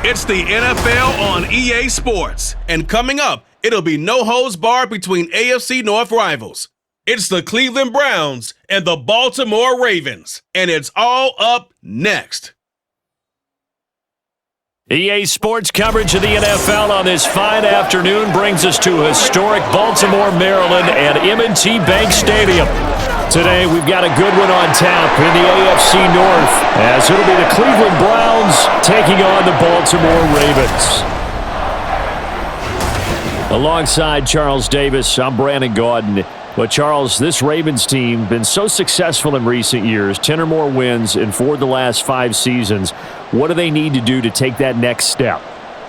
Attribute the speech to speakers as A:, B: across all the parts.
A: It's the NFL on EA Sports. And coming up, it'll be no holds barred between AFC North rivals. It's the Cleveland Browns and the Baltimore Ravens. And it's all up next.
B: EA Sports coverage of the NFL on this fine afternoon brings us to historic Baltimore, Maryland at M&T Bank Stadium. Today, we've got a good one on tap in the AFC North, as it'll be the Cleveland Browns taking on the Baltimore Ravens. Alongside Charles Davis, I'm Brandon Gaudin. But, Charles, this Ravens team been so successful in recent years, 10 or more wins in 4 of the last 5 seasons. What do they need to do to take that next step?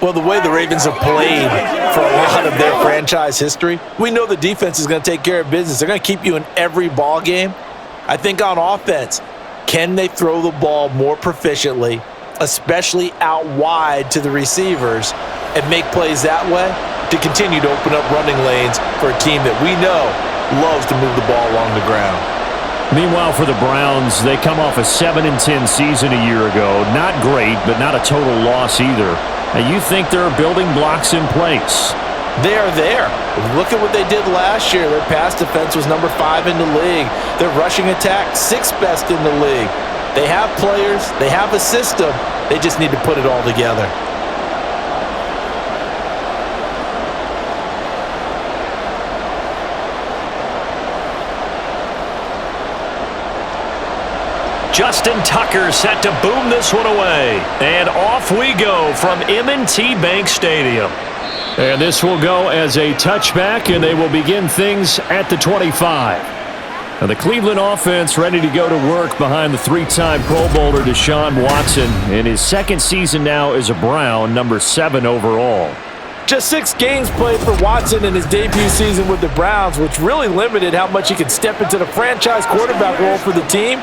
C: Well, the way the Ravens have played for a lot of their franchise history, we know the defense is going to take care of business. They're going to keep you in every ball game. I think on offense, can they throw the ball more proficiently, especially out wide to the receivers, and make plays that way to continue to open up running lanes for a team that we know loves to move the ball along the ground.
B: Meanwhile, for the Browns, they come off a 7-10 season a year ago. Not great, but not a total loss either. Now, you think there are building blocks in place?
C: They are there. Look at what they did last year. Their pass defense was number 5 in the league. Their rushing attack, 6th best in the league. They have players. They have a system. They just need to put it all together.
B: Justin Tucker set to boom this one away. And off we go from M&T Bank Stadium. And this will go as a touchback, and they will begin things at the 25. Now the Cleveland offense ready to go to work behind the 3-time Pro Bowler Deshaun Watson in his second season now as a Brown, number 7 overall.
C: Just 6 games played for Watson in his debut season with the Browns, which really limited how much he could step into the franchise quarterback role for the team.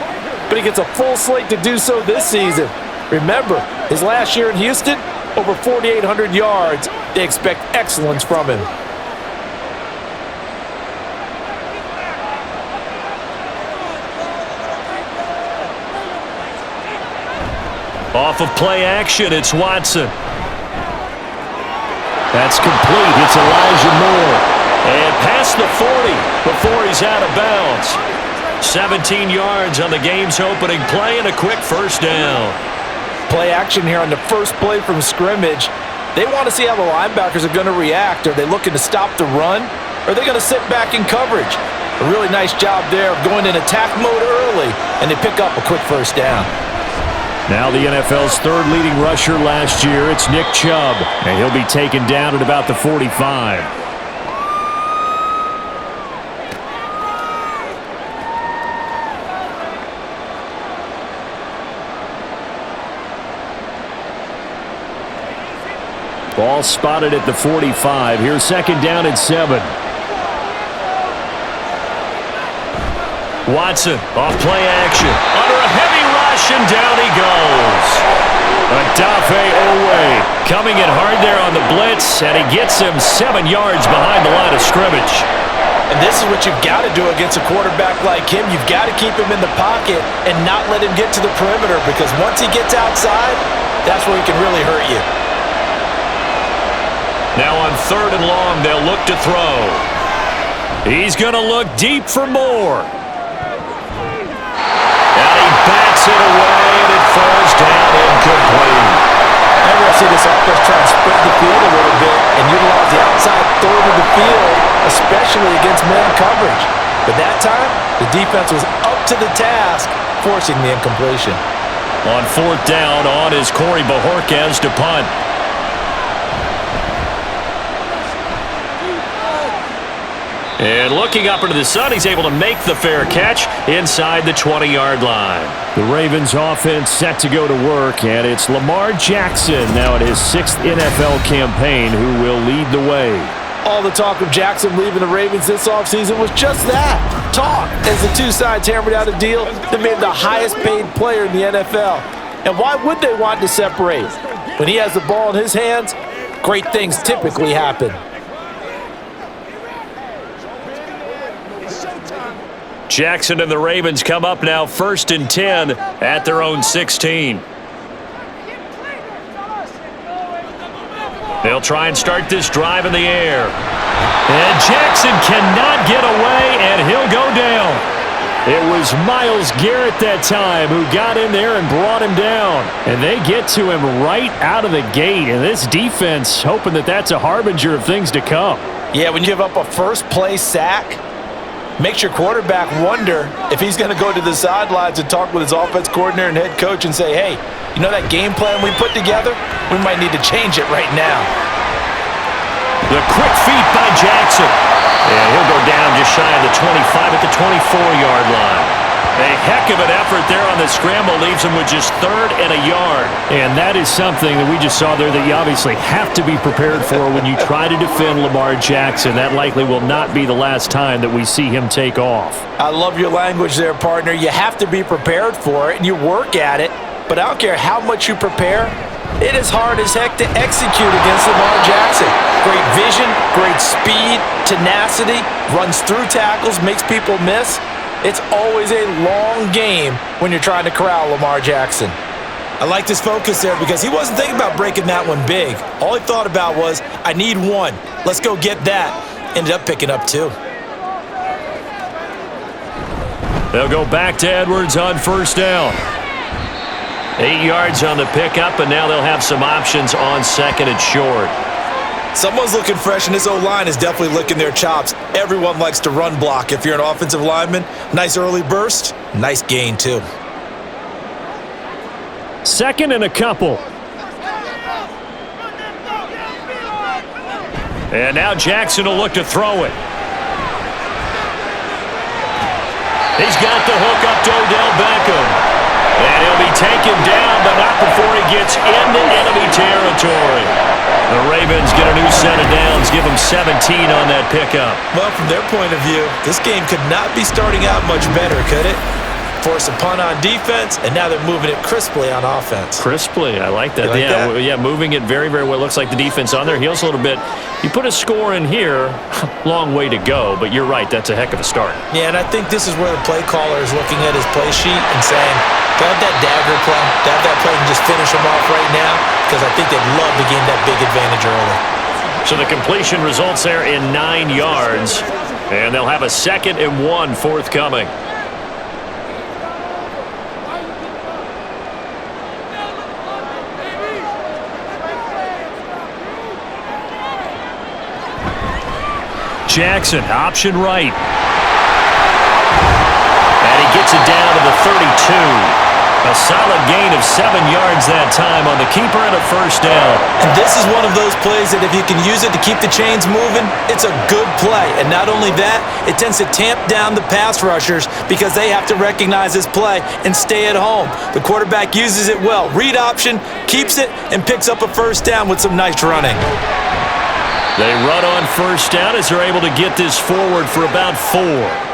C: But he gets a full slate to do so this season. Remember, his last year in Houston, over 4,800 yards. They expect excellence from him.
B: Off of play action, it's Watson. That's complete. It's Elijah Moore. And past the 40 before he's out of bounds. 17 yards on the game's opening play and a quick first down.
C: Play action here on the first play from scrimmage. They want to see how the linebackers are going to react. Are they looking to stop the run? Or are they going to sit back in coverage? A really nice job there of going in attack mode early, and they pick up a quick first down.
B: Now the NFL's 3rd leading rusher last year, it's Nick Chubb, and he'll be taken down at about the 45. Ball spotted at the 45. Here's 2nd down and 7. Watson off play action. Under a heavy rush, and down he goes. Odafe Oweh coming in hard there on the blitz, and he gets him 7 yards behind the line of scrimmage.
C: And this is what you've got to do against a quarterback like him. You've got to keep him in the pocket and not let him get to the perimeter, because once he gets outside, that's where he can really hurt you.
B: Now on 3rd and long, they'll look to throw. He's going to look deep for Moore. And he bats it away, and it falls down incomplete.
C: I'm going to see this offense try to spread the field a little bit and utilize the outside third of the field, especially against man coverage. But that time, the defense was up to the task, forcing the incompletion.
B: On 4th down, on is Corey Bojorquez to punt. And looking up into the sun, he's able to make the fair catch inside the 20-yard line. The Ravens offense set to go to work, and it's Lamar Jackson now in his 6th NFL campaign who will lead the way.
C: All the talk of Jackson leaving the Ravens this offseason was just that, talk, as the two sides hammered out a deal that made him the highest paid player in the NFL. And why would they want to separate? When he has the ball in his hands, great things typically happen.
B: Jackson and the Ravens come up now 1st and 10 at their own 16. They'll try and start this drive in the air. And Jackson cannot get away, and he'll go down. It was Myles Garrett that time who got in there and brought him down. And they get to him right out of the gate. And this defense hoping that that's a harbinger of things to come.
C: Yeah, when you give up a first-play sack, makes your quarterback wonder if he's going to go to the sidelines and talk with his offense coordinator and head coach and say, hey, you know that game plan we put together? We might need to change it right now.
B: The quick feet by Jackson. And he'll go down just shy of the 25 at the 24-yard line. A heck of an effort there on the scramble leaves him with just 3rd and a yard.
D: And that is something that we just saw there that you obviously have to be prepared for when you try to defend Lamar Jackson. That likely will not be the last time that we see him take off.
C: I love your language there, partner. You have to be prepared for it, and you work at it. But I don't care how much you prepare, it is hard as heck to execute against Lamar Jackson. Great vision, great speed, tenacity, runs through tackles, makes people miss. It's always a long game when you're trying to corral Lamar Jackson. I liked his focus there because he wasn't thinking about breaking that one big. All he thought about was, I need one. Let's go get that. Ended up picking up 2.
B: They'll go back to Edwards on 1st down. 8 yards on the pickup, and now they'll have some options on 2nd and short.
C: Someone's looking fresh, and this O-line is definitely licking their chops. Everyone likes to run block. If you're an offensive lineman, nice early burst, nice gain too.
D: 2nd and a couple.
B: And now Jackson will look to throw it. He's got the hook up to Odell Beckham. And he'll be taken down, but not before he gets into enemy territory. The Ravens get a new set of downs, give them 17 on that pickup.
C: Well, from their point of view, this game could not be starting out much better, could it? Force a punt on defense, and now they're moving it crisply on offense.
B: Crisply, I like that.
C: Like that?
B: Yeah, moving it very, very well. Looks like the defense on their heels a little bit. You put a score in here, long way to go, but you're right, that's a heck of a start.
C: Yeah, and I think this is where the play caller is looking at his play sheet and saying, do I have that dagger play? Do I have that play and just finish them off right now? Because I think they'd love to gain that big advantage early.
B: So the completion results there in 9 yards, and they'll have a 2nd and 1 forthcoming. Jackson, option right. And he gets it down to the 32. A solid gain of 7 yards that time on the keeper and a 1st down.
C: And this is one of those plays that if you can use it to keep the chains moving, it's a good play. And not only that, it tends to tamp down the pass rushers because they have to recognize this play and stay at home. The quarterback uses it well. Read option, keeps it, and picks up a 1st down with some nice running.
B: They run on 1st down as they're able to get this forward for about 4.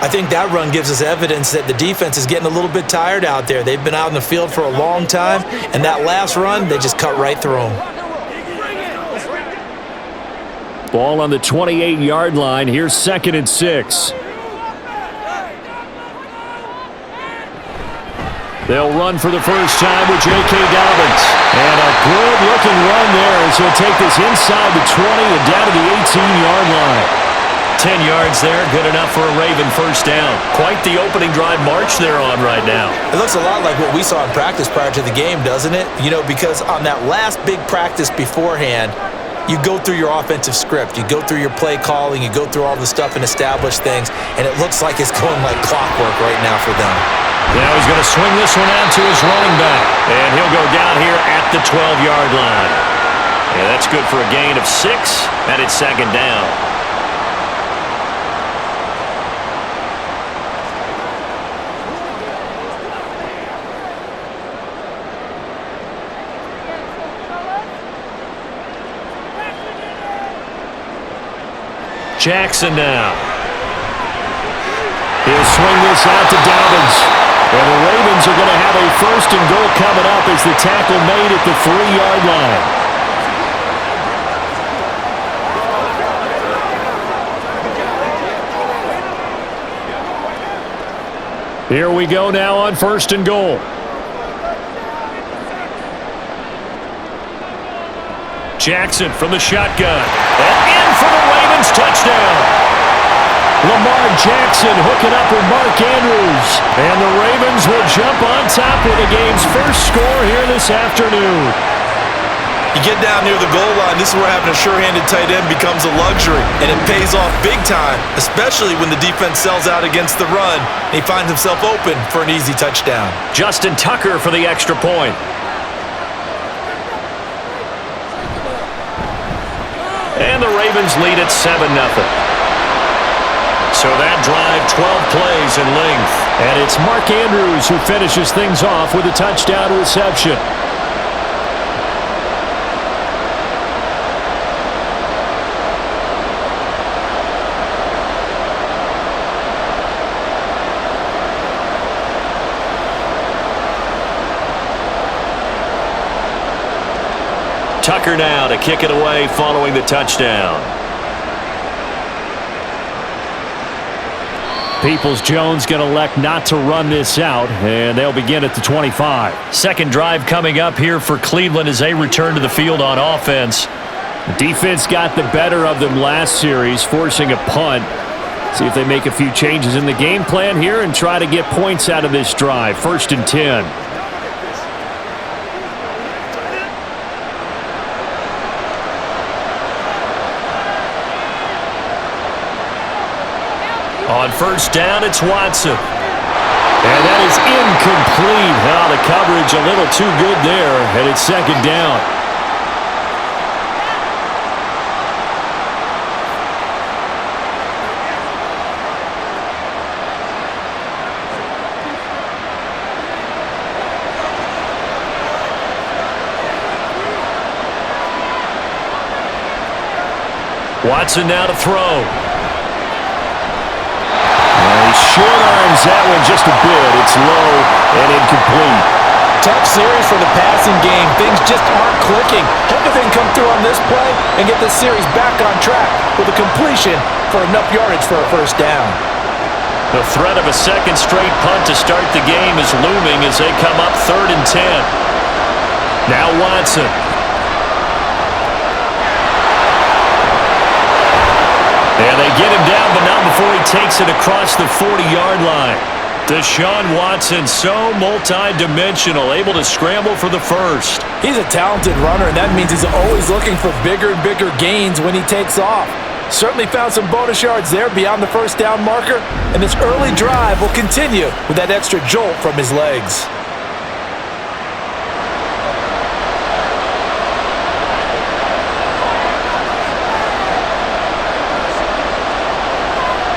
C: I think that run gives us evidence that the defense is getting a little bit tired out there. They've been out in the field for a long time, and that last run, they just cut right through them.
D: Ball on the 28-yard line. Here's 2nd and 6. They'll run for the first time with J.K. Dobbins. And a good-looking run there as he'll take this inside the 20 and down to the 18-yard line.
B: 10 yards there, good enough for a Raven 1st down. Quite the opening drive march they're on right now.
C: It looks a lot like what we saw in practice prior to the game, doesn't it? You know, because on that last big practice beforehand, you go through your offensive script, you go through your play calling, you go through all the stuff and establish things, and it looks like it's going like clockwork right now for them.
B: Now he's going to swing this one out to his running back, and he'll go down here at the 12-yard line. Yeah, that's good for a gain of 6, and it's 2nd down. Jackson now.
D: He'll swing this out to Dobbins. And the Ravens are going to have a 1st and goal coming up as the tackle made at the 3-yard line. Here we go now on 1st and goal.
B: Jackson from the shotgun. And in for the Ravens touchdown. Lamar Jackson hooking up with Mark Andrews. And the Ravens will jump on top with the game's first score here this afternoon.
C: You get down near the goal line, this is where having a sure-handed tight end becomes a luxury, and it pays off big time, especially when the defense sells out against the run, and he finds himself open for an easy touchdown.
B: Justin Tucker for the extra point. And the Ravens lead at 7-0. So that drive, 12 plays in length.
D: And it's Mark Andrews who finishes things off with a touchdown reception.
B: Tucker now to kick it away following the touchdown.
D: Peoples-Jones going to elect not to run this out, and they'll begin at the 25.
B: Second drive coming up here for Cleveland as they return to the field on offense.
D: The defense got the better of them last series, forcing a punt. See if they make a few changes in the game plan here and try to get points out of this drive. 1st and 10.
B: On first down, it's Watson.
D: And that is incomplete. Now the coverage a little too good there, and it's 2nd down.
B: Watson now to throw.
D: Short arms that one just a bit. It's low and incomplete.
C: Tough series for the passing game. Things just aren't clicking. Hope they can come through on this play and get this series back on track with a completion for enough yardage for a first down.
B: The threat of a second straight punt to start the game is looming as they come up 3rd and 10. Now Watson. And they get him down, but not before he takes it across the 40-yard line. Deshaun Watson, so multi-dimensional, able to scramble for the first.
C: He's a talented runner, and that means he's always looking for bigger and bigger gains when he takes off. Certainly found some bonus yards there beyond the first down marker, and this early drive will continue with that extra jolt from his legs.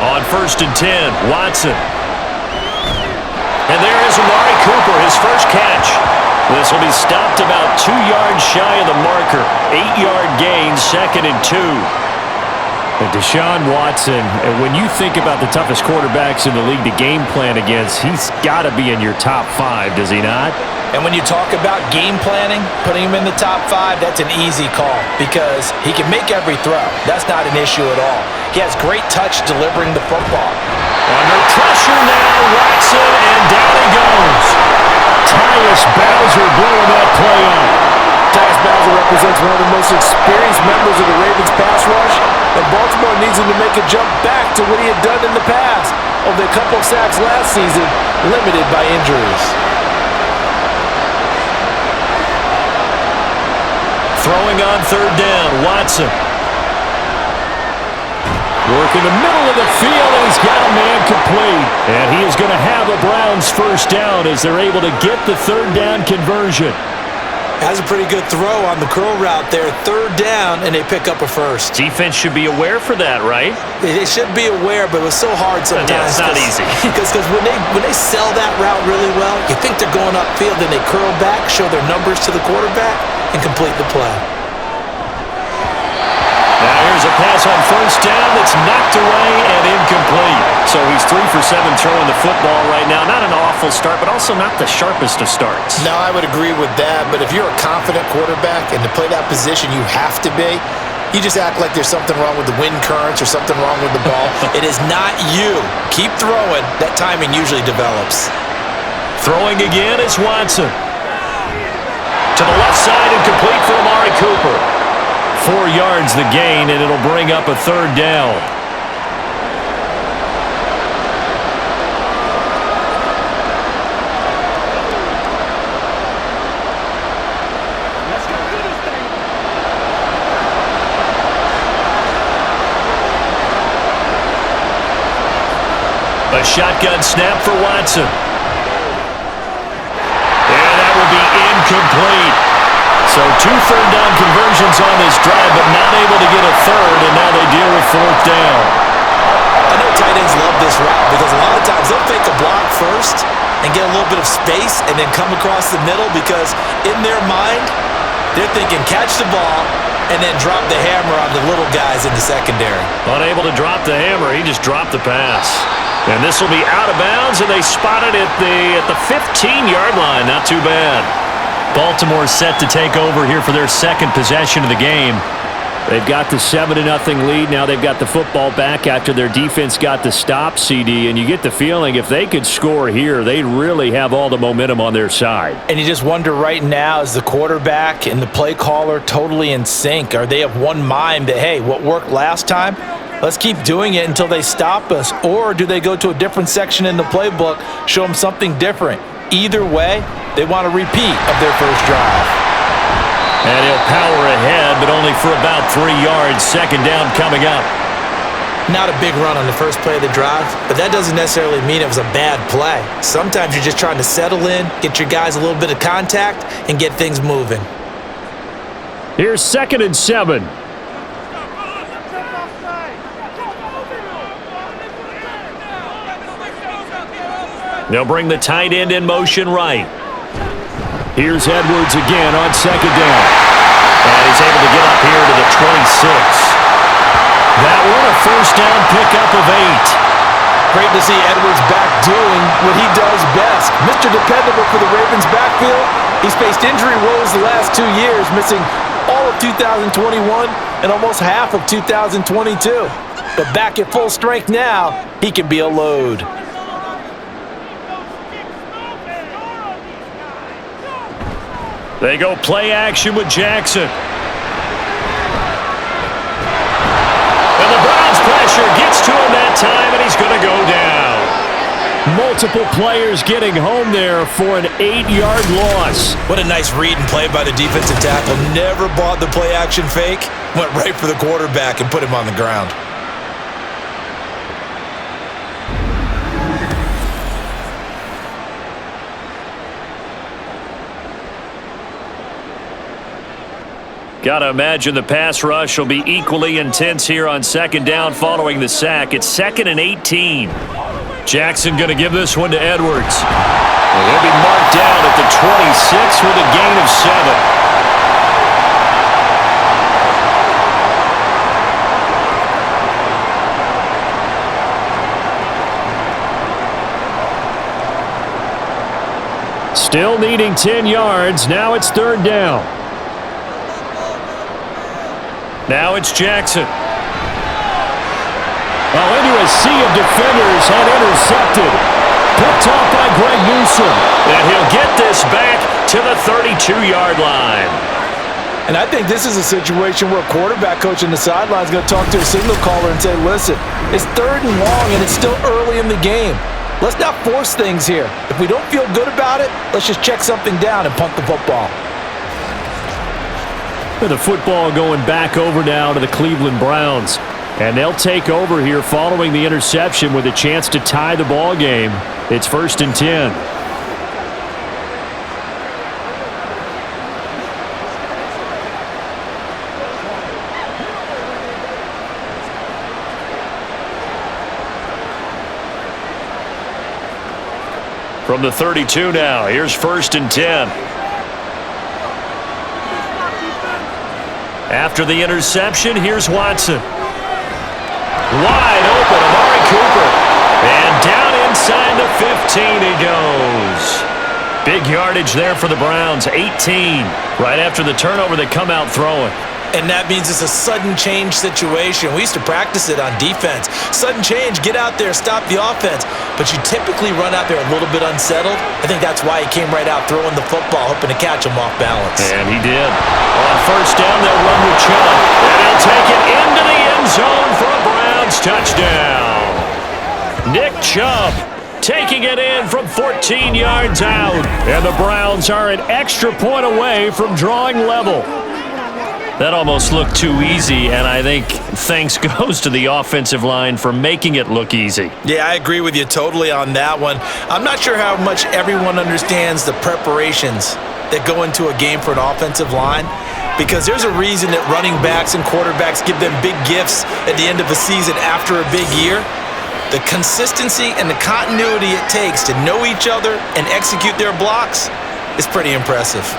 B: On 1st and 10, Watson. And there is Amari Cooper, his first catch. This will be stopped about 2 yards shy of the marker. 8-yard gain, 2nd and 2.
D: And Deshaun Watson, and when you think about the toughest quarterbacks in the league to game plan against, he's got to be in your top 5, does he not?
C: And when you talk about game planning, putting him in the top 5, that's an easy call because he can make every throw. That's not an issue at all. He has great touch delivering the football.
B: Under pressure now, Watson, and down he goes.
D: Tyus Bowser blowing that play up.
C: Tyus Bowser represents one of the most experienced members of the Ravens pass rush, and Baltimore needs him to make a jump back to what he had done in the past. Over a couple of sacks last season, limited by injuries.
B: Throwing on 3rd down, Watson.
D: Work in the middle of the field, and he's got a man complete. And he is going to have a Browns first down as they're able to get the 3rd down conversion.
C: Has a pretty good throw on the curl route there. 3rd down, and they pick up a first.
B: Defense should be aware for that, right?
C: They should be aware, but it was so hard sometimes.
B: Yeah, it's not easy.
C: Because when they sell that route really well, you think they're going upfield, then they curl back, show their numbers to the quarterback, and complete the play.
B: Now here's a pass on 1st down that's knocked away and incomplete. So he's 3 for 7 throwing the football right now. Not an awful start, but also not the sharpest of starts.
E: No, I would agree with that. But if you're a confident quarterback and to play that position you have to be, you just act like there's something wrong with the wind currents or something wrong with the ball.
C: It is not you. Keep throwing. That timing usually develops.
B: Throwing again is Watson. To the left side and complete for Amari Cooper. 4 yards the gain, and it'll bring up a third down. A shotgun snap for Watson. And that will be incomplete. So 2 third-down conversions on this drive, but not able to get a third, and now they deal with 4th down.
C: I know tight ends love this route because a lot of times they'll fake a block first and get a little bit of space and then come across the middle because in their mind, they're thinking catch the ball and then drop the hammer on the little guys in the secondary.
B: Unable to drop the hammer, he just dropped the pass. And this will be out of bounds, and they spot it at the 15-yard line. Not too bad. Baltimore set to take over here for their second possession of the game.
D: They've got the 7-0 lead. Now they've got the football back after their defense got the stop, CD. And you get the feeling if they could score here, they really have all the momentum on their side.
C: And you just wonder right now, is the quarterback and the play caller totally in sync? Are they of one mind that, hey, what worked last time? Let's keep doing it until they stop us. Or do they go to a different section in the playbook, show them something different? Either way, they want a repeat of their first drive.
B: And he'll power ahead, but only for about 3 yards. Second down coming up.
C: Not a big run on the first play of the drive, but that doesn't necessarily mean it was a bad play. Sometimes you're just trying to settle in, get your guys a little bit of contact, and get things moving.
D: Here's 2nd and 7.
B: They'll bring the tight end in motion right.
D: Here's Edwards again on 2nd down.
B: And he's able to get up here to the 26. That one a first down pickup of 8.
C: Great to see Edwards back doing what he does best. Mr. Dependable for the Ravens backfield. He's faced injury woes the last 2 years, missing all of 2021 and almost half of 2022. But back at full strength now, he can be a load.
B: They go play action with Jackson. And the Browns pressure gets to him that time, and he's going to go down.
D: Multiple players getting home there for an 8-yard loss.
C: What a nice read and play by the defensive tackle. Never bought the play action fake. Went right for the quarterback and put him on the ground.
B: Got to imagine the pass rush will be equally intense here on 2nd down following the sack. It's 2nd and 18. Jackson going to give this one to Edwards. And he'll be marked down at the 26 with a gain of 7.
D: Still needing 10 yards. Now it's 3rd down.
B: Now it's Jackson.
D: Well, into a sea of defenders and intercepted. Picked off by Greg Newsome.
B: And he'll get this back to the 32-yard line.
C: And I think this is a situation where a quarterback coach in the sideline is going to talk to a signal caller and say, listen, it's 3rd and long and it's still early in the game. Let's not force things here. If we don't feel good about it, let's just check something down and punt the football.
D: The football going back over now to the Cleveland Browns. And they'll take over here following the interception with a chance to tie the ball game. It's 1st and 10.
B: From the 32 now, here's 1st and 10. After the interception, here's Watson. Wide open, Amari Cooper. And down inside the 15 he goes. Big yardage there for the Browns, 18. Right after the turnover, they come out throwing.
C: And that means it's a sudden change situation. We used to practice it on defense. Sudden change, get out there, stop the offense. But you typically run out there a little bit unsettled. I think that's why he came right out throwing the football, hoping to catch him off balance.
B: And he did. On first down, they'll run with Chubb. And he'll take it into the end zone for a Browns touchdown. Nick Chubb taking it in from 14 yards out. And the Browns are an extra point away from drawing level. That almost looked too easy, and I think thanks goes to the offensive line for making it look easy.
C: Yeah, I agree with you totally on that one. I'm not sure how much everyone understands the preparations that go into a game for an offensive line, because there's a reason that running backs and quarterbacks give them big gifts at the end of a season after a big year. The consistency and the continuity it takes to know each other and execute their blocks is pretty impressive.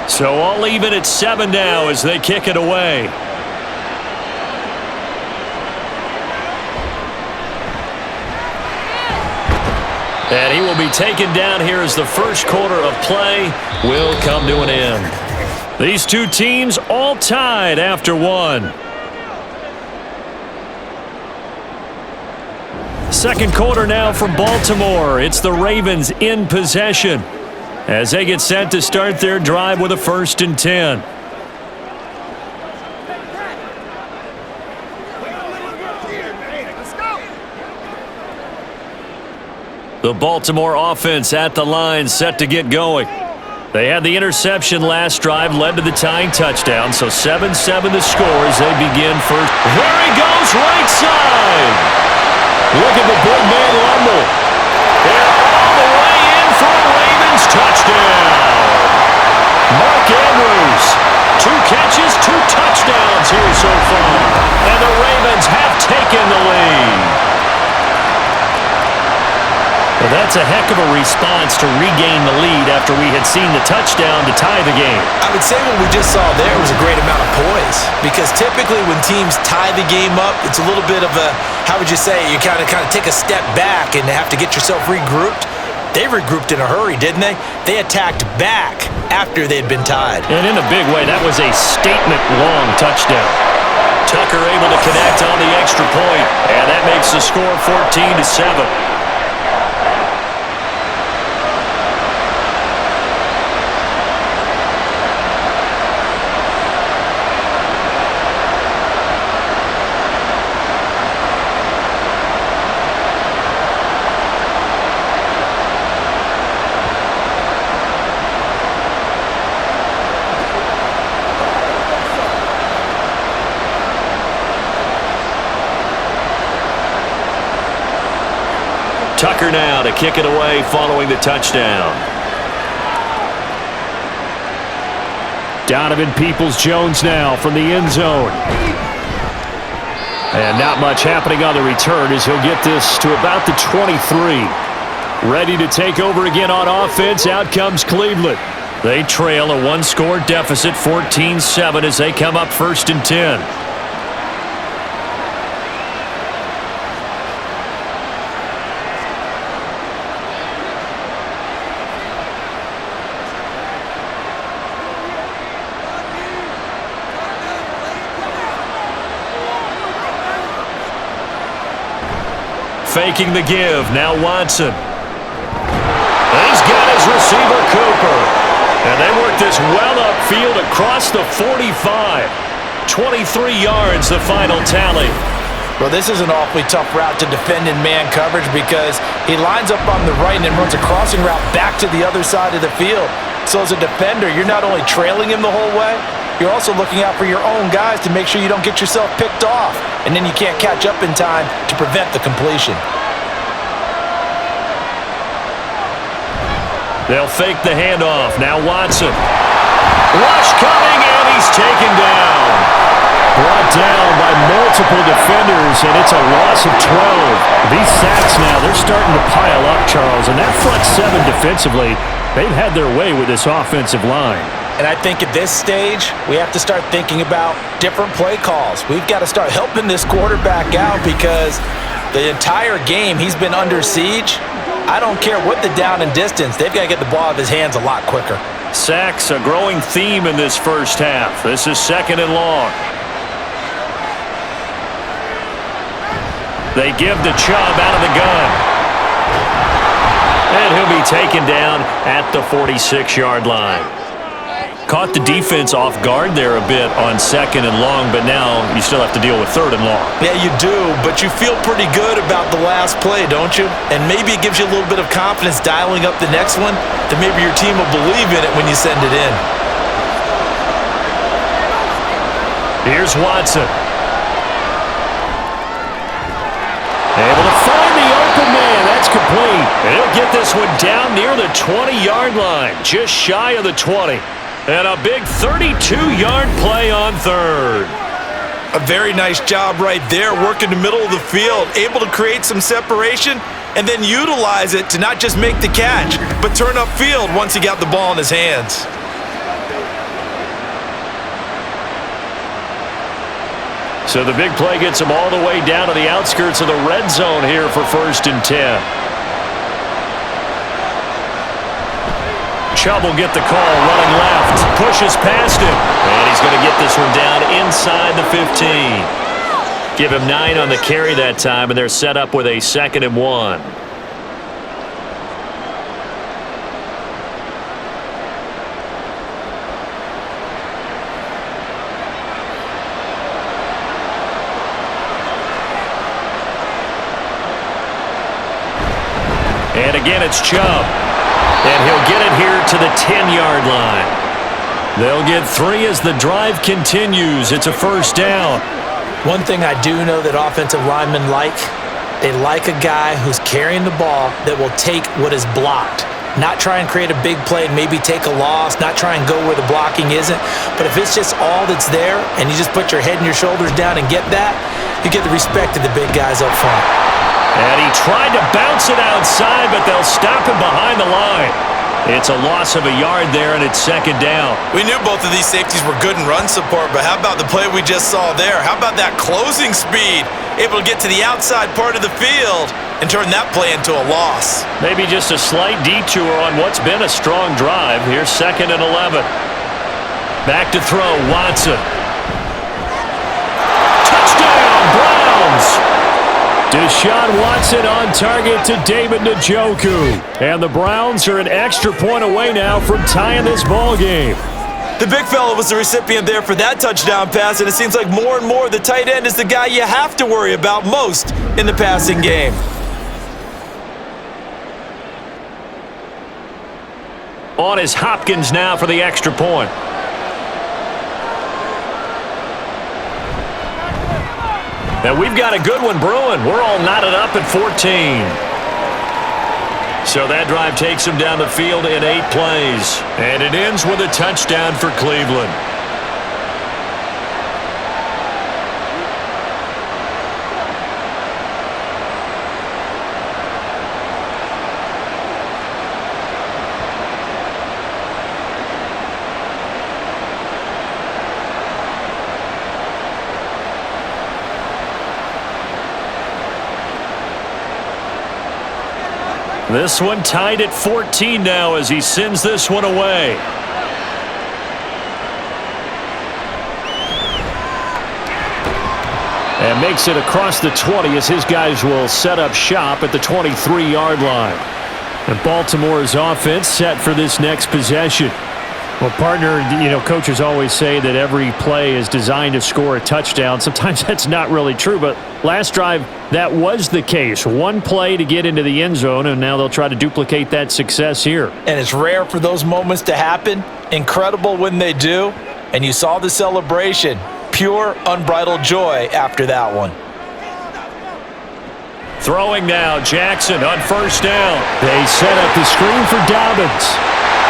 B: So all even at 7 now as they kick it away. And he will be taken down here as the first quarter of play will come to an end. These two teams all tied after one. Second quarter now from Baltimore. It's the Ravens in possession as they get set to start their drive with a 1st and 10. The Baltimore offense at the line, set to get going. They had the interception last drive, led to the tying touchdown, so 7-7 the score as they begin first. There he goes, right side. Look at the big man rumble. They're all the way in for a Ravens touchdown. Mark Andrews, 2 catches, 2 touchdowns here so far. And the Ravens have taken the lead. Well, that's a heck of a response to regain the lead after we had seen the touchdown to tie the game.
C: I would say what we just saw there was a great amount of poise, because typically when teams tie the game up, it's a little bit of a, how would you say, you kind of take a step back and have to get yourself regrouped. They regrouped in a hurry, didn't they? They attacked back after they'd been tied.
B: And in a big way, that was a statement-long touchdown. Tucker able to connect on the extra point, and that makes the score 14-7. Tucker now to kick it away following the touchdown.
D: Donovan Peoples-Jones now from the end zone. And not much happening on the return as he'll get this to about the 23. Ready to take over again on offense. Out comes Cleveland. They trail a 1-score deficit, 14-7, as they come up 1st and 10.
B: Faking the give, now Watson. He's got his receiver, Cooper. And they work this well upfield across the 45. 23 yards, the final tally.
C: Well, this is an awfully tough route to defend in man coverage, because he lines up on the right and then runs a crossing route back to the other side of the field. So as a defender, you're not only trailing him the whole way, you're also looking out for your own guys to make sure you don't get yourself picked off. And then you can't catch up in time to prevent the completion.
B: They'll fake the handoff. Now Watson. Rush coming, and he's taken down.
D: Brought down by multiple defenders, and it's a loss of 12. These sacks now, they're starting to pile up, Charles, and that front seven defensively, they've had their way with this offensive line.
C: And I think at this stage, we have to start thinking about different play calls. We've got to start helping this quarterback out because the entire game he's been under siege. I don't care what the down and distance, they've got to get the ball out of his hands a lot quicker.
D: Sacks, a growing theme in this first half. This is 2nd and long. They give to Chubb out of the gun. And he'll be taken down at the 46-yard line. Caught the defense off guard there a bit on 2nd and long, but now you still have to deal with 3rd and long.
C: Yeah, you do, but you feel pretty good about the last play, don't you? And maybe it gives you a little bit of confidence dialing up the next one that maybe your team will believe in it when you send it in.
D: Here's Watson. Able to find the open man. That's complete. And he'll get this one down near the 20-yard line, just shy of the 20. And a big 32-yard play on 3rd.
C: A very nice job right there, working the middle of the field, able to create some separation and then utilize it to not just make the catch, but turn upfield once he got the ball in his hands.
D: So the big play gets him all the way down to the outskirts of the red zone here for 1st and 10. Chubb will get the call, running left, pushes past him, and he's going to get this one down inside the 15. Give him 9 on the carry that time, and they're set up with a 2nd and 1. And again, it's Chubb. And he'll get it here to the 10-yard line. They'll get 3 as the drive continues. It's a 1st down.
C: One thing I do know that offensive linemen like, they like a guy who's carrying the ball that will take what is blocked. Not try and create a big play and maybe take a loss, not try and go where the blocking isn't. But if it's just all that's there and you just put your head and your shoulders down and get that, you get the respect of the big guys up front.
D: And he tried to bounce it outside, but they'll stop him behind the line. It's a loss of a yard there, and it's 2nd down.
C: We knew both of these safeties were good in run support, but how about the play we just saw there? How about that closing speed? Able to get to the outside part of the field and turn that play into a loss.
D: Maybe just a slight detour on what's been a strong drive. Here's 2nd and 11. Back to throw, Watson. Touchdown, Browns! Deshaun Watson on target to David Njoku. And the Browns are an extra point away now from tying this ball game.
C: The big fella was the recipient there for that touchdown pass, and it seems like more and more the tight end is the guy you have to worry about most in the passing game.
D: On is Hopkins now for the extra point. And we've got a good one brewing. We're all knotted up at 14. So that drive takes them down the field in 8 plays. And it ends with a touchdown for Cleveland. This one tied at 14 now as he sends this one away. And makes it across the 20 as his guys will set up shop at the 23-yard line. And Baltimore's offense set for this next possession. Well, partner, coaches always say that every play is designed to score a touchdown. Sometimes that's not really true, but last drive, that was the case. One play to get into the end zone, and now they'll try to duplicate that success here.
C: And it's rare for those moments to happen. Incredible when they do. And you saw the celebration. Pure, unbridled joy after that one.
D: Throwing now, Jackson on 1st down. They set up the screen for Dobbins.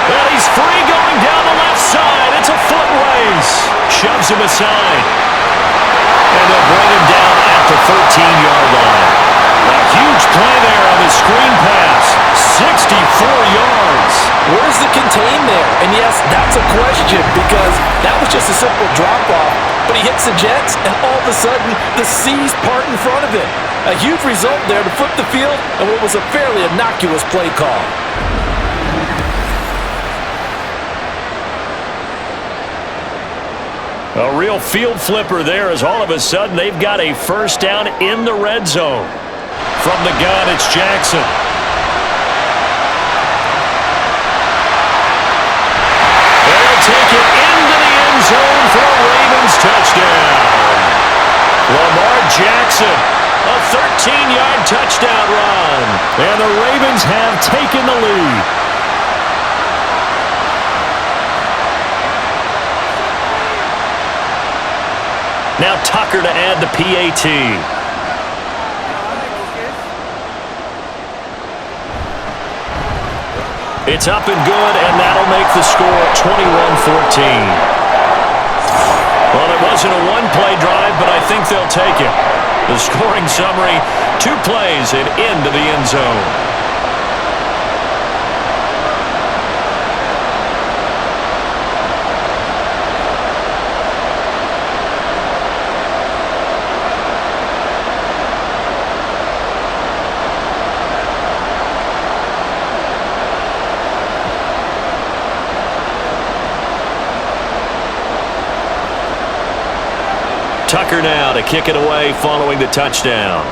D: Well, he's free going down the left side. It's a foot race. Shoves him aside.
B: they'll bring him down at the 13-yard line. A huge play there on the screen pass. 64 yards.
C: Where's the contain there? And yes, that's a question because that was just a simple drop-off. But he hits the Jets, and all of a sudden, the seas part in front of him. A huge result there to flip the field and what was a fairly innocuous play call.
B: A real field flipper there as all of a sudden they've got a first down in the red zone. From the gun, it's Jackson. They'll take it into the end zone for a Ravens touchdown. Lamar Jackson, a 13-yard touchdown run. And the Ravens have taken the lead. Now Tucker to add the PAT. It's up and good, and that'll make the score 21-14. Well, it wasn't a one-play drive, but I think they'll take it. The scoring summary, 2 plays and into the end zone. Tucker now to kick it away following the touchdown.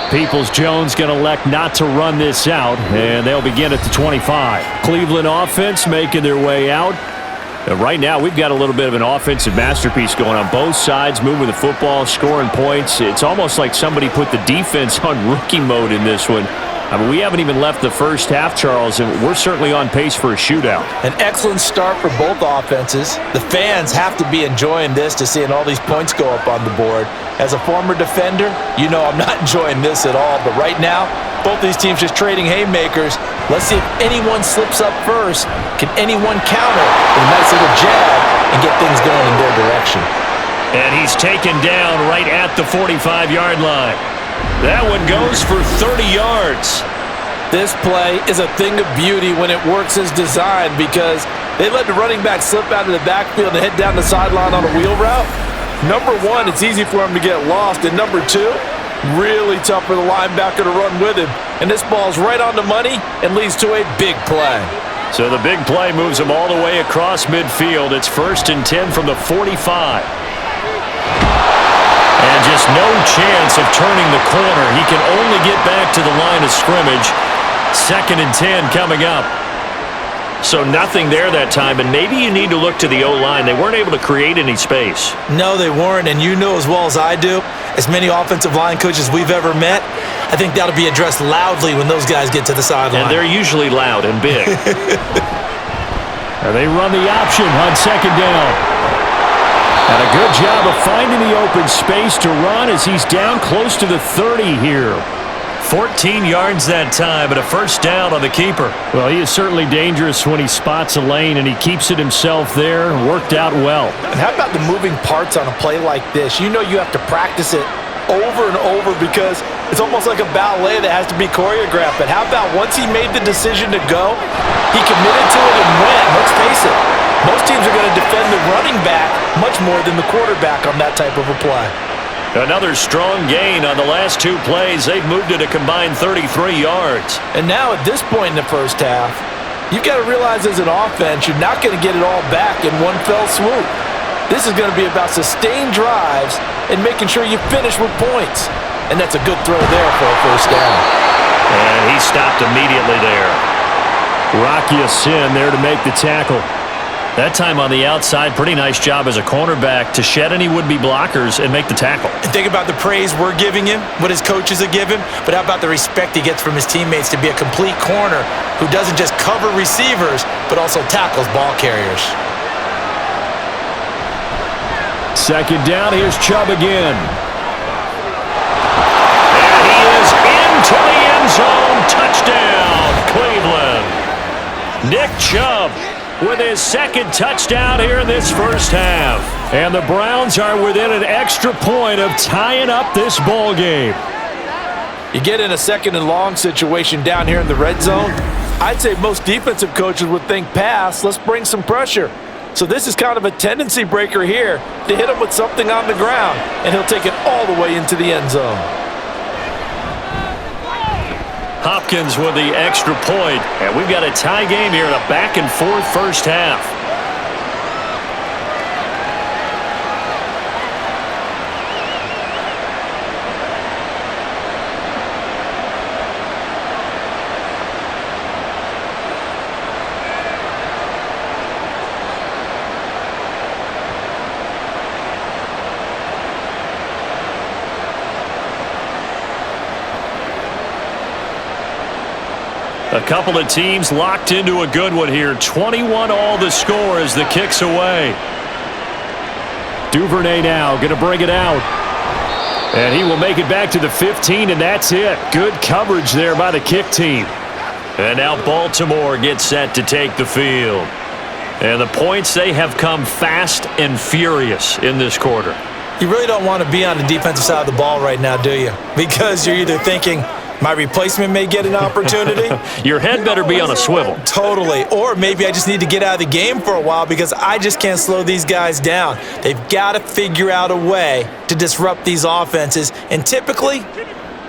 D: Peoples-Jones going to elect not to run this out, and they'll begin at the 25. Cleveland offense making their way out. Right now, we've got a little bit of an offensive masterpiece going on both sides, moving the football, scoring points. It's almost like somebody put the defense on rookie mode in this one. I mean, we haven't even left the first half, Charles, and we're certainly on pace for a shootout.
C: An excellent start for both offenses. The fans have to be enjoying this to seeing all these points go up on the board. As a former defender, you know I'm not enjoying this at all. But right now, both these teams just trading haymakers. Let's see if anyone slips up first. Can anyone counter with a nice little jab and get things going in their direction?
B: And he's taken down right at the 45-yard line. That one goes for 30 yards.
C: This play is a thing of beauty when it works as designed because they let the running back slip out of the backfield and head down the sideline on a wheel route. Number one, it's easy for him to get lost. And number two, really tough for the linebacker to run with him. And this ball's right on the money and leads to a big play.
B: So the big play moves him all the way across midfield. It's 1st and 10 from the 45. And just no chance of turning the corner. He can only get back to the line of scrimmage. 2nd and 10 coming up. So nothing there that time, and maybe you need to look to the O-line. They weren't able to create any space.
C: No, they weren't, and you know as well as I do, as many offensive line coaches we've ever met, I think that'll be addressed loudly when those guys get to the sideline.
B: And they're usually loud and big.
D: And they run the option on 2nd down. And a good job of finding the open space to run as he's down close to the 30 here.
B: 14 yards that time, but a first down on the keeper.
D: Well, he is certainly dangerous when he spots a lane, and he keeps it himself there. Worked out well.
C: And how about the moving parts on a play like this? You know you have to practice it over and over because it's almost like a ballet that has to be choreographed. But how about once he made the decision to go, he committed to it and went. Let's face it, most teams are going to defend the running back much more than the quarterback on that type of a play.
B: Another strong gain on the last 2 plays. They've moved it a combined 33 yards.
C: And now at this point in the first half, you've got to realize as an offense, you're not going to get it all back in one fell swoop. This is going to be about sustained drives and making sure you finish with points. And that's a good throw there for a first down.
B: And he stopped immediately there.
D: Rocky Sin there to make the tackle.
B: That time on the outside, pretty nice job as a cornerback to shed any would-be blockers and make the tackle.
C: And think about the praise we're giving him, what his coaches are giving, but how about the respect he gets from his teammates to be a complete corner who doesn't just cover receivers, but also tackles ball carriers.
B: 2nd down, here's Chubb again. And he is into the end zone. Touchdown, Cleveland. Nick Chubb
D: with his second touchdown here in this first half. And the Browns are within an extra point of tying up this ball game.
C: You get in a second and long situation down here in the red zone, I'd say most defensive coaches would think pass, let's bring some pressure. So this is kind of a tendency breaker here to hit him with something on the ground, and he'll take it all the way into the end zone.
D: Hopkins with the extra point, and we've got a tie game here in a back-and-forth first half. A couple of teams locked into a good one here. 21 all the score as the kick's away. Duvernay now going to bring it out. And he will make it back to the 15, and that's it. Good coverage there by the kick team. And now Baltimore gets set to take the field. And the points, they have come fast and furious in this quarter.
C: You really don't want to be on the defensive side of the ball right now, do you? Because you're either thinking, my replacement may get an opportunity.
D: Your head better be on a swivel.
C: Totally. Or maybe I just need to get out of the game for a while because I just can't slow these guys down. They've got to figure out a way to disrupt these offenses. And typically,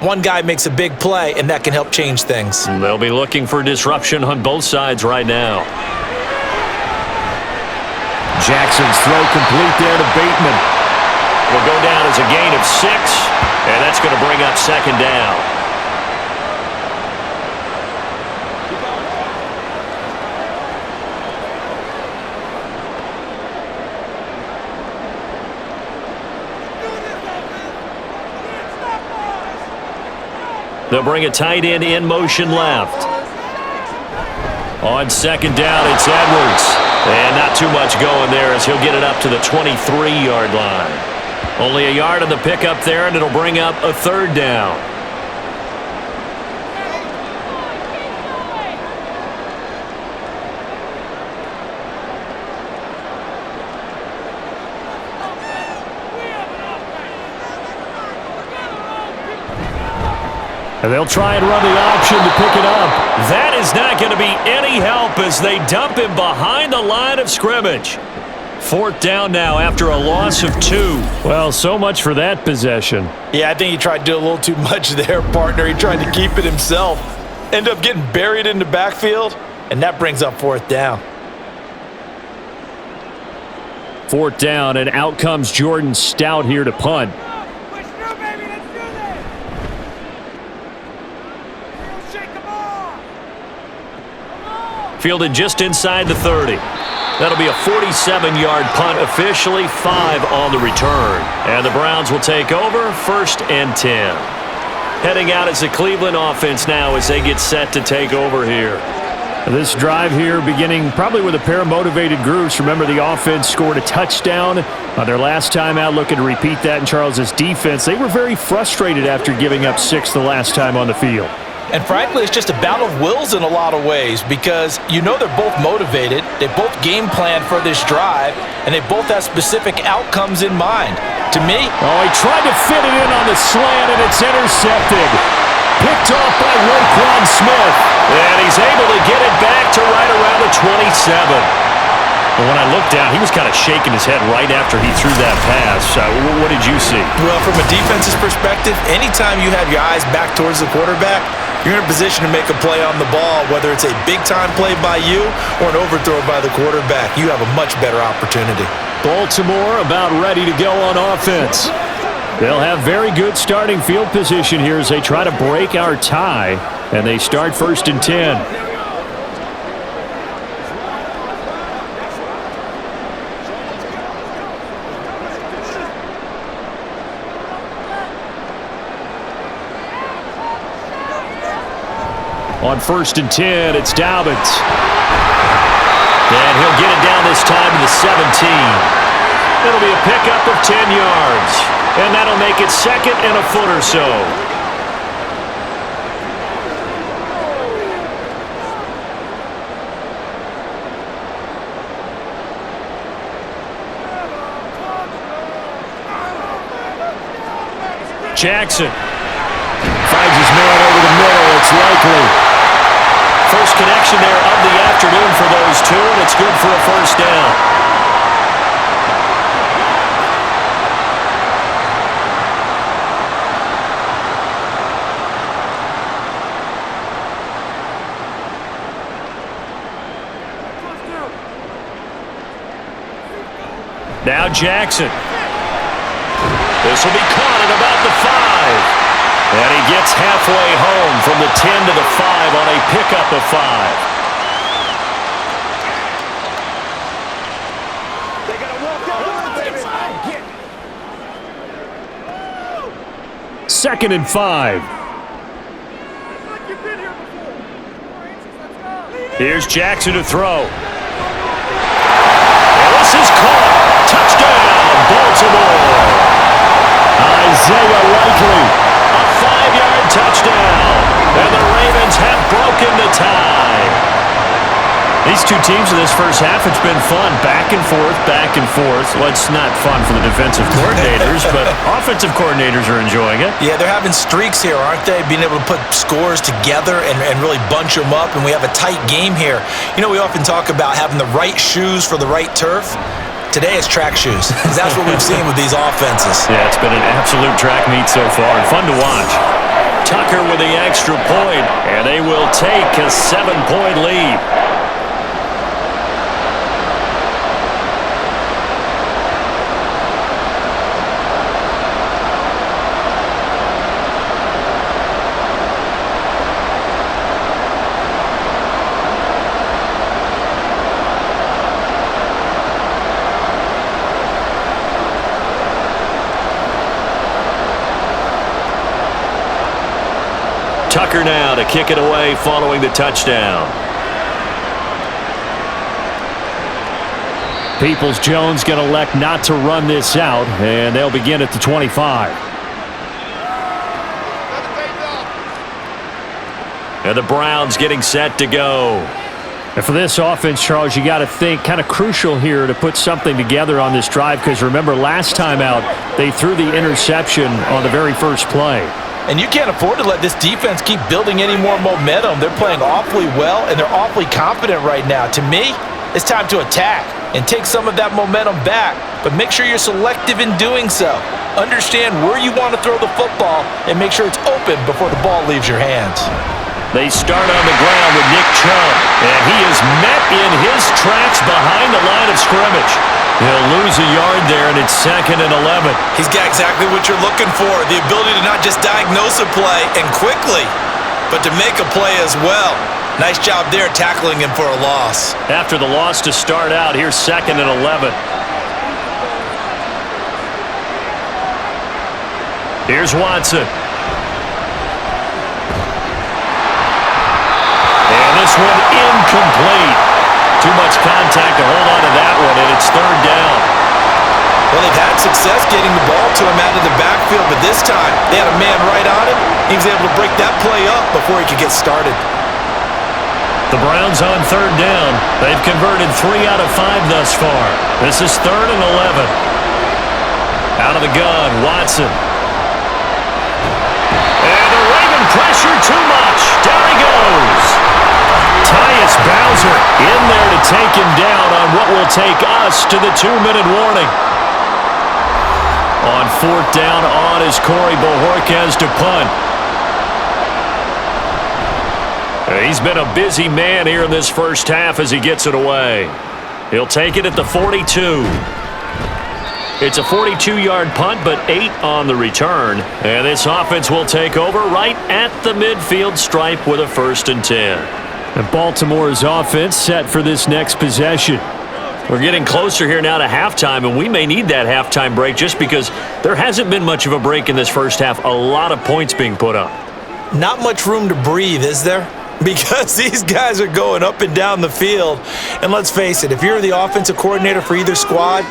C: one guy makes a big play, and that can help change things.
D: They'll be looking for disruption on both sides right now. Jackson's throw complete there to Bateman. Will go down as a gain of 6, and that's going to bring up second down. They'll bring a tight end in motion left. On second down, it's Edwards. And not too much going there as he'll get it up to the 23-yard line. Only a yard on the pickup there, and it'll bring up a third down. And they'll try and run the option to pick it up. That is not going to be any help as they dump him behind the line of scrimmage. Fourth down now after a loss of 2. Well, so much for that possession.
C: Yeah, I think he tried to do a little too much there, partner. He tried to keep it himself. Ended up getting buried in the backfield, and that brings up fourth down.
D: Fourth down, and out comes Jordan Stout here to punt. Fielded just inside the 30. That'll be a 47-yard punt, officially 5 on the return. And the Browns will take over, 1st and 10. Heading out is the Cleveland offense now as they get set to take over here. This drive here beginning probably with a pair of motivated groups. Remember, the offense scored a touchdown on their last time out, looking to repeat that in Charles's defense. They were very frustrated after giving up 6 the last time on the field.
C: And frankly, it's just a battle of wills in a lot of ways because you know they're both motivated, they both game plan for this drive, and they both have specific outcomes in mind. To me...
D: Oh, he tried to fit it in on the slant, and it's intercepted. Picked off by Roquan Smith. And he's able to get it back to right around the 27. But when I looked down, he was kind of shaking his head right after he threw that pass. What did you see?
C: Well, from a defense's perspective, anytime you have your eyes back towards the quarterback, you're in a position to make a play on the ball, whether it's a big-time play by you or an overthrow by the quarterback. You have a much better opportunity.
D: Baltimore about ready to go on offense. They'll have very good starting field position here as they try to break our tie, and they start 1st and 10. On 1st and 10, it's Dobbins. And he'll get it down this time to the 17. It'll be a pickup of 10 yards. And that'll make it 2nd and a foot or so. Jackson. Finds his man over the middle. It's likely. First connection there of the afternoon for those two, and it's good for a first down. Now Jackson. This will be caught at about the 5. And he gets halfway home from the 10 to the 5 on a pickup of 5. Second and 5. Here's Jackson to throw. And this is caught. Touchdown, Baltimore. Isaiah Likely, a 5-yard touchdown. And the Ravens have broken the tie. These two teams in this first half, it's been fun. Back and forth, back and forth. Well, it's not fun for the defensive coordinators, but offensive coordinators are enjoying it.
C: Yeah, they're having streaks here, aren't they? Being able to put scores together and really bunch them up, and we have a tight game here. You know, we often talk about having the right shoes for the right turf. Today it's track shoes, because that's what we've seen with these offenses.
D: Yeah, it's been an absolute track meet so far, and fun to watch. Tucker with the extra point, and they will take a 7-point lead. Tucker now to kick it away following the touchdown. Peoples-Jones going to elect not to run this out, and they'll begin at the 25. And the Browns getting set to go. And for this offense, Charles, you got to think kind of crucial here to put something together on this drive, because remember last time out they threw the interception on the very first play.
C: And you can't afford to let this defense keep building any more momentum. They're playing awfully well, and they're awfully confident right now. To me, it's time to attack and take some of that momentum back, but make sure you're selective in doing so. Understand where you want to throw the football and make sure it's open before the ball leaves your hands.
D: They start on the ground with Nick Chubb, and he is met in his tracks behind the line of scrimmage. He'll lose a yard there, and it's 2nd and 11.
C: He's got exactly what you're looking for, the ability to not just diagnose a play and quickly, but to make a play as well. Nice job there tackling him for a loss.
D: After the loss to start out, here's 2nd and 11. Here's Watson. And this one incomplete. Too much contact to hold on to that one, and it's 3rd down.
C: Well, they've had success getting the ball to him out of the backfield, but this time they had a man right on him. He was able to break that play up before he could get started.
D: The Browns on 3rd down. They've converted 3 out of 5 thus far. This is 3rd and 11. Out of the gun, Watson. And the Raven pressure too much. Down he goes. Tyus Bowser in there to take him down on what will take us to the 2-minute warning. On 4th down, on is Corey Bojorquez to punt. He's been a busy man here in this first half as he gets it away. He'll take it at the 42. It's a 42-yard punt, but 8 on the return. And this offense will take over right at the midfield stripe with a 1st and 10. And Baltimore's offense set for this next possession. We're getting closer here now to halftime, and we may need that halftime break just because there hasn't been much of a break in this first half. A lot of points being put up.
C: Not much room to breathe, is there? Because these guys are going up and down the field. And let's face it, if you're the offensive coordinator for either squad,